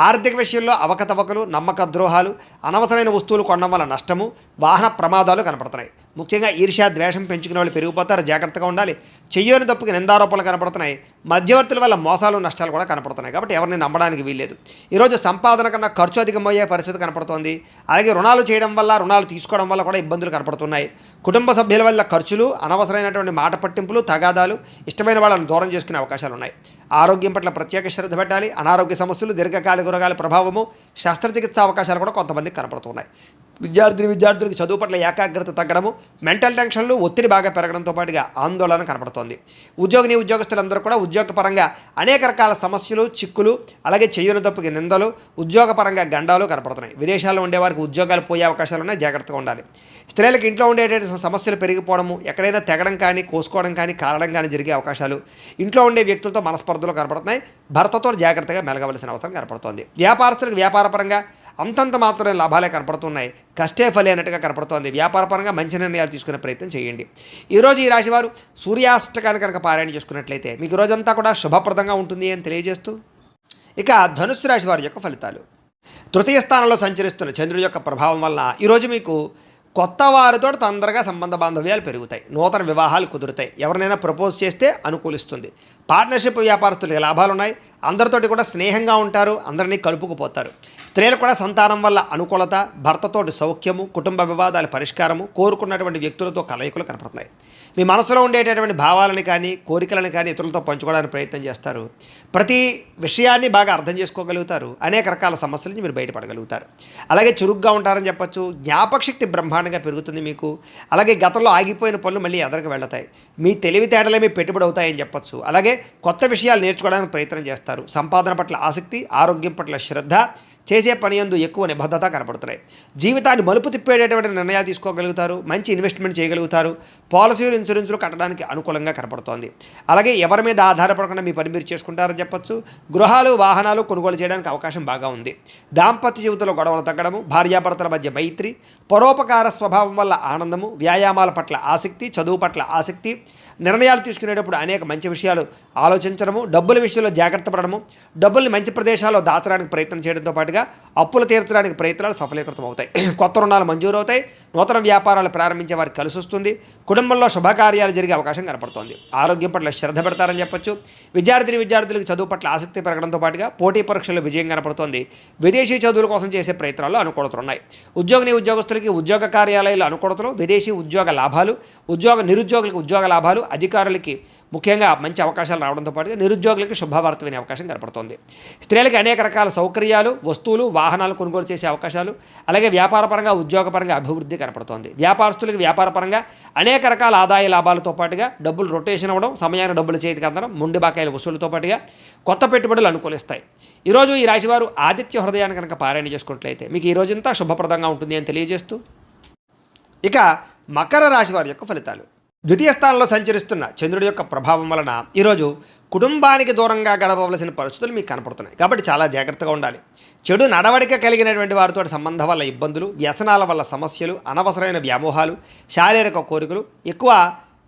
ఆర్థిక విషయంలో అవకతవకలు, నమ్మక ద్రోహాలు, అనవసరమైన వస్తువులు కొనడం వల్ల నష్టము, వాహన ప్రమాదాలు కనపడుతున్నాయి. ముఖ్యంగా ఈర్ష్య, ద్వేషం పెంచుకునే వాళ్ళు పెరిగిపోతారు. జాగ్రత్తగా ఉండాలి. చెయ్యని తప్పుకి నిందారోపణలు కనపడుతున్నాయి. మధ్యవర్తుల వల్ల మోసాలు, నష్టాలు కూడా కనపడుతున్నాయి. కాబట్టి ఎవరిని నమ్మడానికి వీల్లేదు. ఈరోజు సంపాదన కన్నా ఖర్చు అధికమయ్యే పరిస్థితి కనపడుతోంది. అలాగే రుణాలు చేయడం వల్ల, రుణాలు తీసుకోవడం వల్ల కూడా ఇబ్బందులు కనపడుతున్నాయి. కుటుంబ సభ్యుల వల్ల ఖర్చులు, అనవసరమైనటువంటి మాట పట్టింపులు, తగాదాలు, ఇష్టమైన వాళ్ళని దూరం చేసుకునే అవకాశాలు ఉన్నాయి. ఆరోగ్యం పట్ల ప్రత్యేక శ్రద్ధ పెట్టాలి. అనారోగ్య సమస్యలు, దీర్ఘకాలిక రోగాల ప్రభావము, శస్త్రచికిత్స అవకాశాలు కూడా కొంతమందికి కనపడుతున్నాయి. విద్యార్థులకి చదువు పట్ల ఏకాగ్రత తగ్గడము, మెంటల్ టెన్షన్లు, ఒత్తిడి బాగా పెరగడంతో పాటుగా ఆందోళన కనపడుతోంది. ఉద్యోగస్తులందరూ కూడా ఉద్యోగపరంగా అనేక రకాల సమస్యలు, చిక్కులు, అలాగే చెయ్యని తప్పుకి నిందలు, ఉద్యోగపరంగా గండాలు కనపడుతున్నాయి. విదేశాల్లో ఉండేవారికి ఉద్యోగాలు పోయే అవకాశాలు ఉన్నాయి. జాగ్రత్తగా ఉండాలి. స్త్రీలకు ఇంట్లో ఉండేటువంటి సమస్యలు పెరిగిపోవడము, ఎక్కడైనా తెగడం కానీ, కోసుకోవడం కానీ, కారడం కానీ జరిగే అవకాశాలు, ఇంట్లో ఉండే వ్యక్తులతో మనస్పర్ధలు కనపడుతున్నాయి. భర్తతో జాగ్రత్తగా మెలగవలసిన అవసరం కనపడుతోంది. వ్యాపారస్తులకు వ్యాపారపరంగా అంతంత మాత్రమే లాభాలే కనపడుతున్నాయి. కష్టే ఫలి అన్నట్టుగా కనపడుతోంది. వ్యాపారపరంగా మంచి నిర్ణయాలు తీసుకునే ప్రయత్నం చేయండి. ఈరోజు ఈ రాశివారు సూర్యాష్టకాన్ని కనుక పారాయణ చేసుకున్నట్లయితే మీకు రోజంతా కూడా శుభప్రదంగా ఉంటుంది అని తెలియజేస్తూ, ఇక ధనుస్సు రాశి వారి యొక్క ఫలితాలు. తృతీయ స్థానంలో సంచరిస్తున్న చంద్రుడి యొక్క ప్రభావం వలన ఈరోజు మీకు కొత్త వారితో తొందరగా సంబంధ బాంధవ్యాలు పెరుగుతాయి. నూతన వివాహాలు కుదురుతాయి. ఎవరినైనా ప్రపోజ్ చేస్తే అనుకూలిస్తుంది. పార్ట్నర్షిప్ వ్యాపారస్తులకి లాభాలు ఉన్నాయి. అందరితోటి కూడా స్నేహంగా ఉంటారు. అందరినీ కలుపుకుపోతారు. స్త్రీలు కూడా సంతానం వల్ల అనుకూలత, భర్తతోటి సౌఖ్యము, కుటుంబ వివాదాల పరిష్కారము, కోరుకున్నటువంటి వ్యక్తులతో కలయికలు కనపడుతున్నాయి. మీ మనసులో ఉండేటటువంటి భావాలను కానీ, కోరికలను కానీ ఇతరులతో పంచుకోవడానికి ప్రయత్నం చేస్తారు. ప్రతి విషయాన్ని బాగా అర్థం చేసుకోగలుగుతారు. అనేక రకాల సమస్యల నుంచి మీరు బయటపడగలుగుతారు. అలాగే చురుగ్గా ఉంటారని చెప్పచ్చు. జ్ఞాపకశక్తి బ్రహ్మాండంగా పెరుగుతుంది మీకు. అలాగే గతంలో ఆగిపోయిన పనులు మళ్ళీ ఎదరికి వెళతాయి. మీ తెలివితేటలే మీ పెట్టుబడి అవుతాయని చెప్పచ్చు. అలాగే కొత్త విషయాలు నేర్చుకోవడానికి ప్రయత్నం చేస్తారు. సంపాదన పట్ల ఆసక్తి, ఆరోగ్యం పట్ల శ్రద్ధ, చేసే పని యందు ఎక్కువ నిబద్ధత కనపడుతున్నాయి. జీవితాన్ని మలుపు తిప్పేటటువంటి నిర్ణయాలు తీసుకోగలుగుతారు. మంచి ఇన్వెస్ట్మెంట్ చేయగలుగుతారు. పాలసీలు, ఇన్సూరెన్సులు కట్టడానికి అనుకూలంగా కనపడుతోంది. అలాగే ఎవరి మీద ఆధారపడకుండా మీ పని మీరు చేసుకుంటారని చెప్పొచ్చు. గృహాలు, వాహనాలు కొనుగోలు చేయడానికి అవకాశం బాగా ఉంది. దాంపత్య జీవితంలో గొడవలు తగ్గడము, భార్యాభర్తల మధ్య మైత్రి, పరోపకార స్వభావం వల్ల ఆనందము, వ్యాయామాల పట్ల ఆసక్తి, చదువు పట్ల ఆసక్తి, నిర్ణయాలు తీసుకునేటప్పుడు అనేక మంచి విషయాలు ఆలోచించడము, డబ్బుల విషయంలో జాగ్రత్త పడడము, డబ్బుల్ని మంచి ప్రదేశాల్లో దాచడానికి ప్రయత్నం చేయడంతో పాటుగా అప్పులు తీర్చడానికి ప్రయత్నాలు సఫలీకృతం అవుతాయి. కొత్త రుణాలు మంజూరు అవుతాయి. నూతన వ్యాపారాలు ప్రారంభించే వారికి కలిసి వస్తుంది. కుటుంబంలో శుభకార్యాలు జరిగే అవకాశం కనపడుతోంది. ఆరోగ్యం పట్ల శ్రద్ధ పెడతారని చెప్పొచ్చు. విద్యార్థులకు చదువు పట్ల ఆసక్తి పెరగడంతో పాటుగా పోటీ పరీక్షల్లో విజయం కనపడుతోంది. విదేశీ చదువుల కోసం చేసే ప్రయత్నాల్లో అనుకూలతలు ఉన్నాయి. ఉద్యోగస్తులకి ఉద్యోగ కార్యాలయాలు అనుకూలతలు, విదేశీ ఉద్యోగ లాభాలు, నిరుద్యోగులకు ఉద్యోగ లాభాలు, అధికారులకి ముఖ్యంగా మంచి అవకాశాలు రావడంతో పాటుగా నిరుద్యోగులకు శుభవార్త వినే అవకాశం కనపడుతోంది. స్త్రీలకు అనేక రకాల సౌకర్యాలు, వస్తువులు, వాహనాలు కొనుగోలు చేసే అవకాశాలు, అలాగే వ్యాపారపరంగా, ఉద్యోగపరంగా అభివృద్ధి కనపడుతోంది. వ్యాపారస్తులకు వ్యాపారపరంగా అనేక రకాల ఆదాయ లాభాలతో పాటుగా డబ్బులు రొటేషన్ అవ్వడం, సమయాన్ని డబ్బులు చేతికి అందడం, మొండి బాకాయల వసూలుతో పాటుగా కొత్త పెట్టుబడులు అనుకూలిస్తాయి. ఈరోజు ఈ రాశివారు ఆదిత్య హృదయాన్ని కనుక పారాయణ చేసుకున్నట్లయితే మీకు ఈ రోజంతా శుభప్రదంగా ఉంటుంది అని తెలియజేస్తూ, ఇక మకర రాశి వారి యొక్క ఫలితాలు. ద్వితీయ స్థానంలో సంచరిస్తున్న చంద్రుడి యొక్క ప్రభావం వలన ఈరోజు కుటుంబానికి దూరంగా గడపవలసిన పరిస్థితులు మీకు కనపడుతున్నాయి. కాబట్టి చాలా జాగ్రత్తగా ఉండాలి. చెడు నడవడిక కలిగినటువంటి వారితో సంబంధం వల్ల ఇబ్బందులు, వ్యసనాల వల్ల సమస్యలు, అనవసరమైన వ్యామోహాలు, శారీరక కోరికలు, ఎక్కువ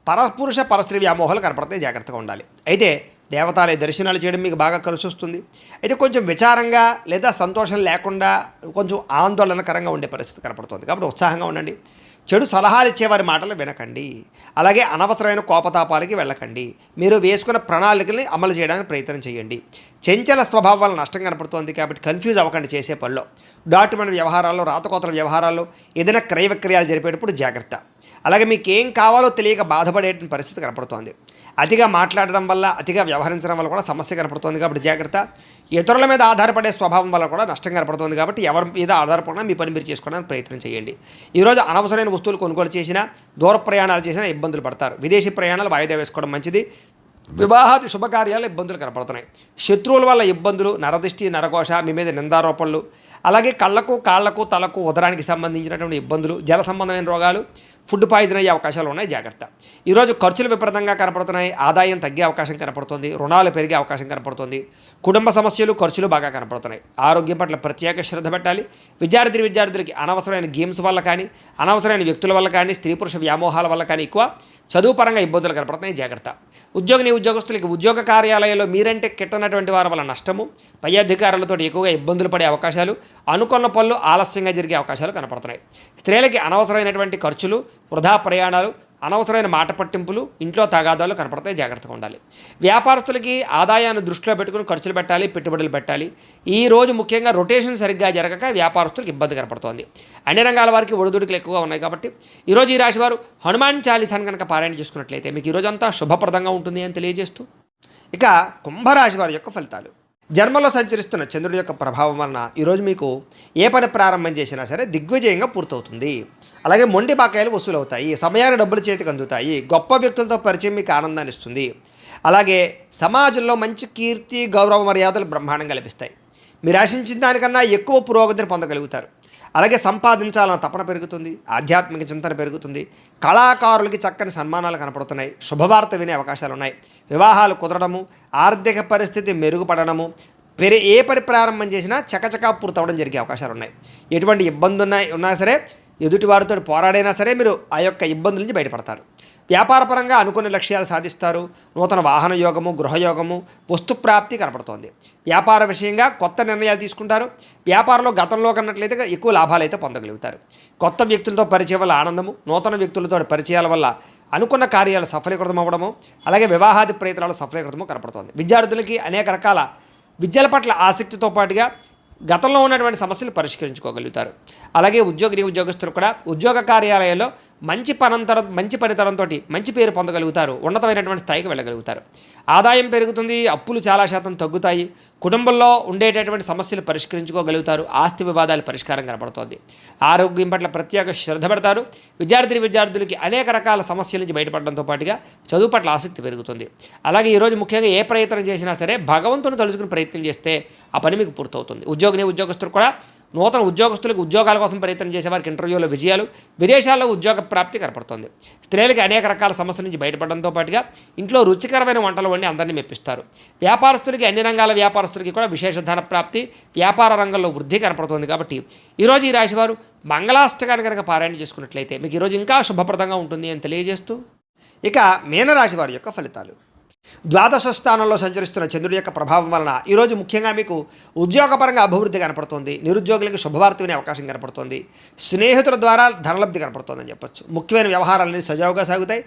పరపురుష పరస్త్రీ వ్యామోహాలు కనపడతాయి. జాగ్రత్తగా ఉండాలి. అయితే దేవతాలయ దర్శనాలు చేయడం మీకు బాగా కలిసి వస్తుంది. అయితే కొంచెం విచారంగా లేదా సంతోషం లేకుండా కొంచెం ఆందోళనకరంగా ఉండే పరిస్థితి కనపడుతుంది. కాబట్టి ఉత్సాహంగా ఉండండి. చెడు సలహాలు ఇచ్చేవారి మాటలు వినకండి. అలాగే అనవసరమైన కోపతాపాలకి వెళ్ళకండి. మీరు వేసుకున్న ప్రణాళికల్ని అమలు చేయడానికి ప్రయత్నం చేయండి. చంచల స్వభావం వల్ల నష్టం కనపడుతోంది. కాబట్టి కన్ఫ్యూజ్ అవ్వకండి చేసే పనిలో. డాక్యుమెంట్ వ్యవహారాల్లో, రాతకోతల వ్యవహారాల్లో, ఏదైనా క్రయ విక్రయాలు జరిపేటప్పుడు జాగ్రత్త. అలాగే మీకు ఏం కావాలో తెలియక బాధపడే పరిస్థితి కనపడుతోంది. అతిగా మాట్లాడడం వల్ల, అతిగా వ్యవహరించడం వల్ల కూడా సమస్య కనపడుతోంది. కాబట్టి జాగ్రత్త. ఇతరుల మీద ఆధారపడే స్వభావం వల్ల కూడా నష్టం కనపడుతుంది. కాబట్టి ఎవరి మీద ఆధారపడినా మీ పని మీరు చేసుకోవడానికి ప్రయత్నం చేయండి. ఈరోజు అనవసరమైన వస్తువులు కొనుగోలు చేసినా, దూర ప్రయాణాలు చేసినా ఇబ్బందులు పడతారు. విదేశీ ప్రయాణాలు వాయిదా వేసుకోవడం మంచిది. వివాహాది శుభకార్యాలు ఇబ్బందులు కనపడుతున్నాయి. శత్రువుల వల్ల ఇబ్బందులు, నరదిష్టి, నరఘోష, మీ మీద నిందారోపణలు, అలాగే కళ్ళకు, కాళ్లకు, తలకు, ఉదరానికి సంబంధించినటువంటి ఇబ్బందులు, జల సంబంధమైన రోగాలు, ఫుడ్ పాయిజన్ అయ్యే అవకాశాలు ఉన్నాయి. జాగ్రత్త. ఈరోజు ఖర్చులు విపరీతంగా కనపడుతున్నాయి. ఆదాయం తగ్గే అవకాశం కనపడుతుంది. రుణాలు పెరిగే అవకాశం కనపడుతుంది. కుటుంబ సమస్యలు, ఖర్చులు బాగా కనపడుతున్నాయి. ఆరోగ్యం పట్ల ప్రత్యేక శ్రద్ధ పెట్టాలి. విద్యార్థులకి అనవసరమైన గేమ్స్ వల్ల కానీ, అనవసరమైన వ్యక్తుల వల్ల కానీ, స్త్రీ పురుష వ్యామోహాల వల్ల కానీ ఎక్కువ చదువు పరంగా ఇబ్బందులు కనపడుతున్నాయి. జాగ్రత్త. ఉద్యోగస్తులకి ఉద్యోగ కార్యాలయంలో మీరంటే కిట్టనటువంటి వారి వల్ల నష్టము, పై అధికారులతో ఎక్కువగా ఇబ్బందులు పడే అవకాశాలు, అనుకున్న పనులు ఆలస్యంగా జరిగే అవకాశాలు కనపడుతున్నాయి. స్త్రీలకి అనవసరమైనటువంటి ఖర్చులు, వృధా ప్రయాణాలు, అనవసరమైన మాట పట్టింపులు, ఇంట్లో తగాదాలు కనపడతాయి. జాగ్రత్తగా ఉండాలి. వ్యాపారస్తులకి ఆదాయాన్ని దృష్టిలో పెట్టుకుని ఖర్చులు పెట్టాలి, పెట్టుబడులు పెట్టాలి. ఈ రోజు ముఖ్యంగా రొటేషన్ సరిగ్గా జరగక వ్యాపారస్తులకు ఇబ్బంది కనపడుతోంది. అన్ని రంగాల వారికి ఒడిదుడుకులు ఎక్కువగా ఉన్నాయి. కాబట్టి ఈరోజు ఈ రాశి వారు హనుమాన్ చాలీసాను కనుక పారాయణ చేసుకున్నట్లయితే మీకు ఈరోజంతా శుభప్రదంగా ఉంటుంది అని తెలియజేస్తూ, ఇక కుంభరాశి వారి యొక్క ఫలితాలు. జన్మలో సంచరిస్తున్న చంద్రుడి యొక్క ప్రభావం వలన ఈరోజు మీకు ఏ పని ప్రారంభం చేసినా సరే దిగ్విజయంగా పూర్తవుతుంది. అలాగే మొండి బాకాయలు వసూలవుతాయి. సమయాన్ని డబ్బులు చేతికి అందుతాయి. గొప్ప వ్యక్తులతో పరిచయం మీకు ఆనందాన్ని ఇస్తుంది. అలాగే సమాజంలో మంచి కీర్తి, గౌరవ మర్యాదలు బ్రహ్మాండంగా లభిస్తాయి. మీరు ఆశించిన దానికన్నా ఎక్కువ పురోగతిని పొందగలుగుతారు. అలాగే సంపాదించాలన్న తపన పెరుగుతుంది. ఆధ్యాత్మిక చింతన పెరుగుతుంది. కళాకారులకి చక్కని సన్మానాలు కనపడుతున్నాయి. శుభవార్త వినే అవకాశాలు ఉన్నాయి. వివాహాలు కుదరడము, ఆర్థిక పరిస్థితి మెరుగుపడడము, ఏ పని ప్రారంభం చేసినా చకచకా పూర్తవడం జరిగే అవకాశాలు ఉన్నాయి. ఎటువంటి ఇబ్బంది ఉన్నా సరే, ఎదుటివారితో పోరాడైనా సరే మీరు ఆ యొక్క ఇబ్బందుల నుంచి బయటపడతారు. వ్యాపారపరంగా అనుకున్న లక్ష్యాలు సాధిస్తారు. నూతన వాహన యోగము, గృహయోగము, వస్తుప్రాప్తి కనపడుతోంది. వ్యాపార విషయంగా కొత్త నిర్ణయాలు తీసుకుంటారు. వ్యాపారంలో గతంలో కన్నట్లయితే ఎక్కువ లాభాలు అయితే పొందగలుగుతారు. కొత్త వ్యక్తులతో పరిచయం వల్ల ఆనందము, నూతన వ్యక్తులతో పరిచయాల వల్ల అనుకున్న కార్యాలు సఫలీకృతం అవ్వడము, అలాగే వివాహాది ప్రయత్నాలు సఫలీకృతము కనపడుతోంది. విద్యార్థులకి అనేక రకాల విద్యల పట్ల ఆసక్తితో పాటుగా గతంలో ఉన్నటువంటి సమస్యలు పరిష్కరించుకోగలుగుతారు. అలాగే ఉద్యోగస్తులు కూడా ఉద్యోగ కార్యాలయాల్లో మంచి పనితనంతో మంచి పేరు పొందగలుగుతారు, ఉన్నతమైనటువంటి స్థాయికి వెళ్ళగలుగుతారు. ఆదాయం పెరుగుతుంది, అప్పులు చాలా శాతం తగ్గుతాయి, కుటుంబంలో ఉండేటటువంటి సమస్యలు పరిష్కరించుకోగలుగుతారు, ఆస్తి వివాదాలు పరిష్కారం కనబడుతోంది. ఆరోగ్యం పట్ల ప్రత్యేక శ్రద్ధ పెడతారు. విద్యార్థులకి అనేక రకాల సమస్యల నుంచి బయటపడడంతో పాటుగా చదువు పట్ల ఆసక్తి పెరుగుతుంది. అలాగే ఈరోజు ముఖ్యంగా ఏ ప్రయత్నం చేసినా సరే భగవంతుని తలుచుకుని ప్రయత్నం చేస్తే ఆ పని మీకు పూర్తవుతుంది. ఉద్యోగస్తులు కూడా నూతన ఉద్యోగస్తులకు ఉద్యోగాల కోసం ప్రయత్నం చేసేవారికి ఇంటర్వ్యూలో విజయాలు, విదేశాల్లో ఉద్యోగ ప్రాప్తి కనపడుతోంది. స్త్రీలకి అనేక రకాల సమస్యల నుంచి బయటపడడంతో పాటుగా ఇంట్లో రుచికరమైన వంటలు వండి అందరినీ మెప్పిస్తారు. వ్యాపారస్తులకి అన్ని రంగాల వ్యాపారస్తులకి కూడా విశేష ధన ప్రాప్తి, వ్యాపార రంగంలో వృద్ధి కనపడుతోంది. కాబట్టి ఈరోజు ఈ రాశివారు మంగళాష్టకాన్ని కనుక పారాయణ చేసుకున్నట్లయితే మీకు ఈరోజు ఇంకా శుభప్రదంగా ఉంటుంది అని తెలియజేస్తూ, ఇక మీనరాశి వారి యొక్క ఫలితాలు. ద్వాదశ స్థానంలో సంచరిస్తున్న చంద్రుడి యొక్క ప్రభావం వలన ఈరోజు ముఖ్యంగా మీకు ఉద్యోగపరంగా అభివృద్ధి కనపడుతుంది. నిరుద్యోగులకు శుభవార్త వినే అవకాశం కనపడుతుంది. స్నేహితుల ద్వారా ధనలబ్ధి కనపడుతుందని చెప్పొచ్చు. ముఖ్యమైన వ్యవహారాలన్నీ సజావుగా సాగుతాయి.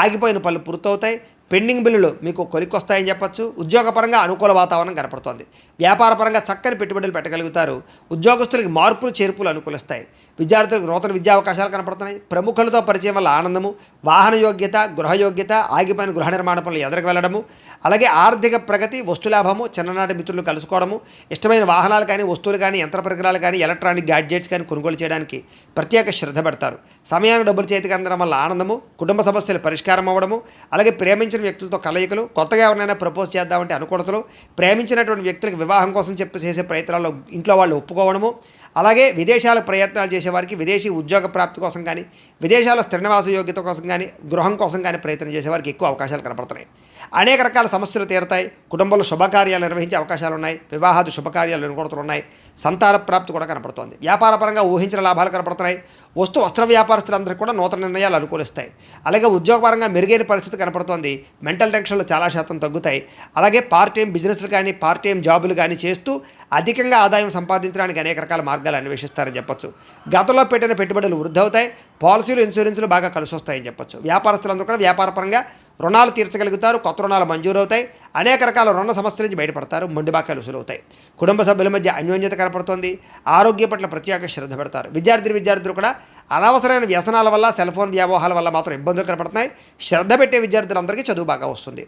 ఆగిపోయిన పనులు పూర్తవుతాయి. పెండింగ్ బిల్లులు మీకు కొలిక్కొస్తాయని చెప్పొచ్చు. ఉద్యోగపరంగా అనుకూల వాతావరణం కనపడుతోంది. వ్యాపారపరంగా చక్కని పెట్టుబడులు పెట్టగలుగుతారు. ఉద్యోగస్తులకి మార్పులు చేర్పులు అనుకూలిస్తాయి. విద్యార్థులకు నూతన విద్యా అవకాశాలు కనపడుతున్నాయి. ప్రముఖులతో పరిచయం వల్ల ఆనందము, వాహన యోగ్యత, గృహ యోగ్యత, ఆగిపోయిన గృహ నిర్మాణ పనులు ఎదురుకు వెళ్ళడము, అలాగే ఆర్థిక ప్రగతి, వస్తులాభము, చిన్ననాటి మిత్రులు కలుసుకోవడము, ఇష్టమైన వాహనాలు కానీ, వస్తువులు కానీ, యంత్ర పరికరాలు కానీ, ఎలక్ట్రానిక్ గ్యాడ్జెట్స్ కానీ కొనుగోలు చేయడానికి ప్రత్యేక శ్రద్ధ పెడతారు. సమయానికి డబ్బులు చేతికి అందడం వల్ల ఆనందము, కుటుంబ సమస్యలు పరిష్కారం అవ్వడము, అలాగే ప్రేమించిన వ్యక్తులతో కలయికలు, కొత్తగా ఎవరైనా ప్రపోజ్ చేద్దామంటే అనుకూలతలు, ప్రేమించినటువంటి వ్యక్తులకు వివాహం కోసం చేసే ప్రయత్నాల్లో ఇంట్లో వాళ్ళు ఒప్పుకోవడము, అలాగే విదేశాల ప్రయత్నాలు చేసేవారికి విదేశీ ఉద్యోగ ప్రాప్తి కోసం కానీ, విదేశాల స్థిర నివాస యోగ్యత కోసం కానీ, గృహం కోసం కానీ ప్రయత్నం చేసేవారికి ఎక్కువ అవకాశాలు కనపడుతున్నాయి. అనేక రకాల సమస్యలు తీరుతాయి. కుటుంబంలో శుభకార్యాలు నిర్వహించే అవకాశాలు ఉన్నాయి. వివాహాది శుభకార్యాలు అనుకూలతలు ఉన్నాయి. సంతాన ప్రాప్తి కూడా కనపడుతోంది. వ్యాపారపరంగా ఊహించిన లాభాలు కనపడుతున్నాయి. వస్త్ర వ్యాపారస్తులందరికీ కూడా నూతన నిర్ణయాలు అనుకూలిస్తాయి. అలాగే ఉద్యోగపరంగా మెరుగైన పరిస్థితి కనపడుతోంది. మెంటల్ టెన్షన్లు చాలా శాతం తగ్గుతాయి. అలాగే పార్ట్ టైం బిజినెస్లు కానీ, పార్ట్ టైం జాబులు కానీ చేస్తూ అధికంగా ఆదాయం సంపాదించడానికి అనేక రకాల మార్గాలు అన్వేషిస్తారని చెప్పొచ్చు. గతంలో పెట్టిన పెట్టుబడులు వృద్ధి అవుతాయి. పాలసీలు, ఇన్సూరెన్సులు బాగా కలిసి వస్తాయని చెప్పొచ్చు. వ్యాపారస్తులందరూ కూడా వ్యాపారపరంగా రుణాలు తీర్చగలుగుతారు. కొత్త రుణాలు మంజూరవుతాయి. అనేక రకాల రుణ సమస్యల నుంచి బయటపడతారు. మొండిబాకాలు వసూలవుతాయి. కుటుంబ సభ్యుల మధ్య అన్యోన్యత కనపడుతోంది. ఆరోగ్య పట్ల ప్రత్యేక శ్రద్ధ పెడతారు. విద్యార్థులు కూడా అనవసరమైన వ్యసనాల వల్ల, సెల్ ఫోన్ వ్యామోహాల వల్ల మాత్రం ఇబ్బందులు కనపడుతున్నాయి. శ్రద్ధ పెట్టే విద్యార్థులందరికీ చదువు బాగా వస్తుంది.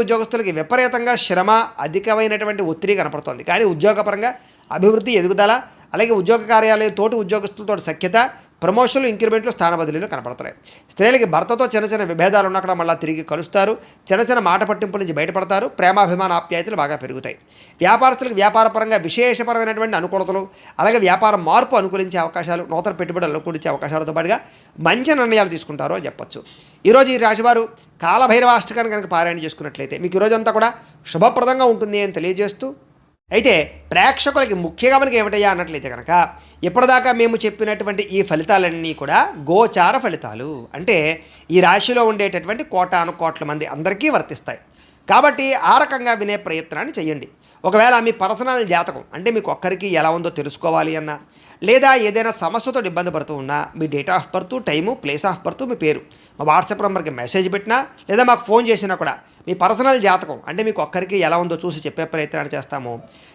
ఉద్యోగస్తులకి విపరీతంగా శ్రమ, అధికమైనటువంటి ఒత్తిడి కనపడుతోంది. కానీ ఉద్యోగపరంగా అభివృద్ధి, ఎదుగుదల, అలాగే ఉద్యోగ కార్యాలయం తోటి ఉద్యోగస్తులతో సఖ్యత, ప్రమోషన్లు, ఇంక్రిమెంట్లు, స్థాన బదిలీలు కనపడుతున్నాయి. స్త్రీలకి భర్తతో చిన్న విభేదాలు ఉన్నక్కడ మళ్ళీ తిరిగి కలుస్తారు. చిన్న మాట పట్టింపుల నుంచి బయటపడతారు. ప్రేమాభిమాన ఆప్యాయతలు బాగా పెరుగుతాయి. వ్యాపారస్తులకు వ్యాపారపరంగా విశేషపరమైనటువంటి అనుకూలతలు, అలాగే వ్యాపార మార్పు అనుకూలించే అవకాశాలు, నూతన పెట్టుబడులు అనుకూలించే అవకాశాలతో పాటుగా మంచి నిర్ణయాలు తీసుకుంటారు అని చెప్పొచ్చు. ఈరోజు ఈ రాశివారు కాలభైరవాష్టకాన్ని కనుక పారాయణ చేసుకున్నట్లయితే మీకు ఈరోజంతా కూడా శుభప్రదంగా ఉంటుంది అని తెలియజేస్తూ, అయితే ప్రేక్షకులకి ముఖ్యంగా మనకి ఏమిటయ్యా అన్నట్లయితే కనుక ఇప్పటిదాకా మేము చెప్పినటువంటి ఈ ఫలితాలన్నీ కూడా గోచార ఫలితాలు. అంటే ఈ రాశిలో ఉండేటటువంటి కోట్ల మంది అందరికీ వర్తిస్తాయి. కాబట్టి ఆ రకంగా వినే ప్రయత్నాన్ని చేయండి. ఒకవేళ మీ పర్సనల్ జాతకం అంటే మీకు ఒక్కరికి ఎలా ఉందో తెలుసుకోవాలి అన్నా, లేదా ఏదైనా సమస్యతో ఇబ్బంది పడుతూ ఉన్నా మీ date of birth, time, place of birth, మీ పేరు మా వాట్సాప్ నెంబర్కి మెసేజ్ పెట్టినా, లేదా మాకు ఫోన్ చేసినా కూడా మీ పర్సనల్ జాతకం అంటే మీకు ఒక్కరికి ఎలా ఉందో చూసి చెప్పే ప్రయత్నాన్ని చేస్తాము.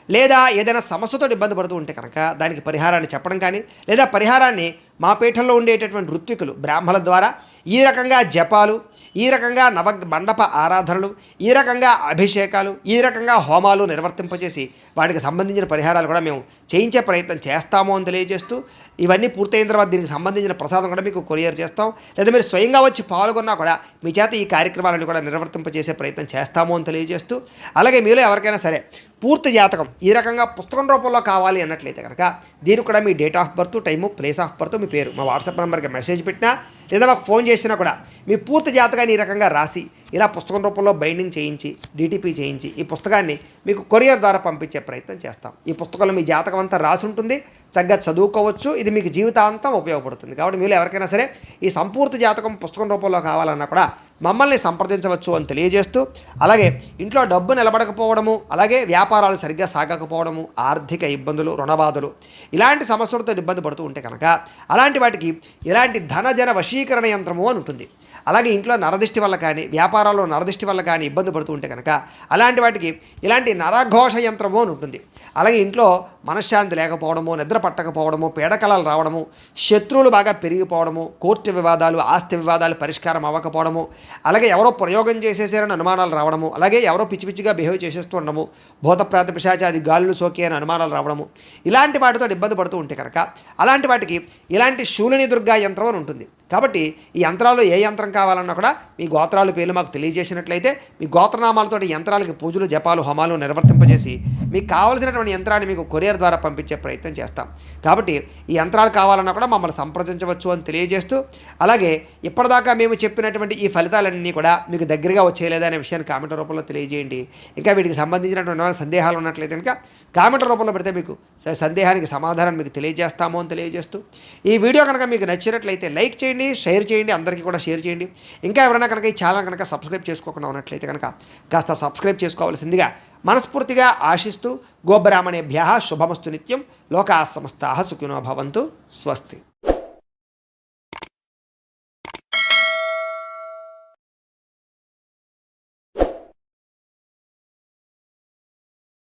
లేదా ఏదైనా సమస్యతో ఇబ్బంది పడుతూ ఉంటే కనుక దానికి పరిహారాన్ని చెప్పడం కానీ, లేదా పరిహారాన్ని మా పీఠంలో ఉండేటటువంటి ఋత్వికులు, బ్రాహ్మణుల ద్వారా ఈ రకంగా జపాలు, ఈ రకంగా మండప ఆరాధనలు, ఈ రకంగా అభిషేకాలు, ఈ రకంగా హోమాలు నిర్వర్తింపచేసి వాటికి సంబంధించిన పరిహారాలు కూడా మేము చేయించే ప్రయత్నం చేస్తాము అని తెలియజేస్తూ, ఇవన్నీ పూర్తయిన తర్వాత దీనికి సంబంధించిన ప్రసాదం కూడా మీకు కొరియర్ చేస్తాం. లేదా మీరు స్వయంగా వచ్చి పాల్గొన్నా కూడా మీ చేత ఈ కార్యక్రమాలను కూడా నిర్వర్తింపచేసే ప్రయత్నం చేస్తాము అని తెలియజేస్తూ, అలాగే మీలో ఎవరికైనా సరే పూర్తి జాతకం ఈ రకంగా పుస్తకం రూపంలో కావాలి అన్నట్లయితే కనుక దీనికి కూడా మీ date of birth, time, place of birth, మీ పేరు మా వాట్సాప్ నెంబర్కి మెసేజ్ పెట్టినా, లేదా మాకు ఫోన్ చేసినా కూడా మీ పూర్తి జాతకాన్ని ఈ రకంగా రాసి ఇలా పుస్తకం రూపంలో బైండింగ్ చేయించి, డిటిపి చేయించి ఈ పుస్తకాన్ని మీకు కొరియర్ ద్వారా పంపించే ప్రయత్నం చేస్తాం. ఈ పుస్తకంలో మీ జాతకం అంతా రాసి ఉంటుంది. చక్కగా చదువుకోవచ్చు. ఇది మీకు జీవితాంతం ఉపయోగపడుతుంది. కాబట్టి మీరు ఎవరికైనా సరే ఈ సంపూర్తి జాతకం పుస్తకం రూపంలో కావాలన్నా కూడా మమ్మల్ని సంప్రదించవచ్చు అని తెలియజేస్తూ, అలాగే ఇంట్లో డబ్బు నిలబడకపోవడము, అలాగే వ్యాపారాలు సరిగ్గా సాగకపోవడము, ఆర్థిక ఇబ్బందులు, రుణబాధలు, ఇలాంటి సమస్యలతో ఇబ్బంది పడుతూ ఉంటే కనుక అలాంటి వాటికి ఇలాంటి ధనజన వశీకరణ యంత్రము అని ఉంటుంది. అలాగే ఇంట్లో నరదిష్టి వల్ల కానీ వ్యాపారాల్లో నరదిష్టి వల్ల కానీ ఇబ్బంది పడుతూ ఉంటే కనుక అలాంటి వాటికి ఇలాంటి నరఘోష యంత్రము అని ఉంటుంది. అలాగే ఇంట్లో మనశ్శాంతి లేకపోవడము, నిద్ర పట్టకపోవడము, పీడకలలు రావడము, శత్రువులు బాగా పెరిగిపోవడము, కోర్టు వివాదాలు, ఆస్తి వివాదాలు పరిష్కారం అవ్వకపోవడము, అలాగే ఎవరో ప్రయోగం చేసేసారని అనుమానాలు రావడము, అలాగే ఎవరో పిచ్చి పిచ్చిగా బిహేవ్ చేసేస్తూ ఉండడము, భూతప్రేత పిశాచాది గాలులు సోకే అని అనుమానాలు రావడము, ఇలాంటి వాటితో ఇబ్బంది పడుతూ ఉంటే కనుక అలాంటి వాటికి ఇలాంటి శూలిని దుర్గా యంత్రం అని ఉంటుంది. కాబట్టి ఈ యంత్రాల్లో ఏ యంత్రం కావాలన్నా కూడా మీ గోత్రాల పేర్లు మాకు తెలియజేసినట్లయితే మీ గోత్రనామాలతో యంత్రాలకి పూజలు, జపాలు, హోమాలు నిర్వర్తింపజేసి మీకు కావలసినటువంటి యంత్రాన్ని మీకు కొరియర్ ద్వారా పంపించే ప్రయత్నం చేస్తాం. కాబట్టి ఈ యంత్రాలు కావాలన్నా కూడా మమ్మల్ని సంప్రదించవచ్చు అని తెలియజేస్తూ, అలాగే ఇప్పటిదాకా మేము చెప్పినటువంటి ఈ ఫలితాలన్నీ కూడా మీకు దగ్గరగా వచ్చేయలేదా అనే విషయాన్ని కామెంట్ రూపంలో తెలియజేయండి. ఇంకా వీటికి సంబంధించినటువంటి సందేహాలు ఉన్నట్లయితే కనుక కామెంట్ రూపంలో పెడితే మీకు సందేహానికి సమాధానం మీకు తెలియజేస్తాము అని తెలియజేస్తూ, ఈ వీడియో కనుక మీకు నచ్చినట్లయితే లైక్ చేయండి, షేర్ చేయండి, అందరికీ కూడా షేర్ చేయండి. ఇంకా ఎవరైనా కనుక ఈ ఛానల్ కనుక సబ్స్క్రైబ్ చేసుకోకుండా ఉన్నట్లయితే కనుక కాస్త సబ్స్క్రైబ్ చేసుకోవాల్సిందిగా మనస్ఫూర్తిగా ఆశిస్తూ, గోబ్రాహ్మణేభ్యః శుభమస్తు నిత్యం, లోకాః సమస్తాః సుఖినో భవంతు. స్వస్తి.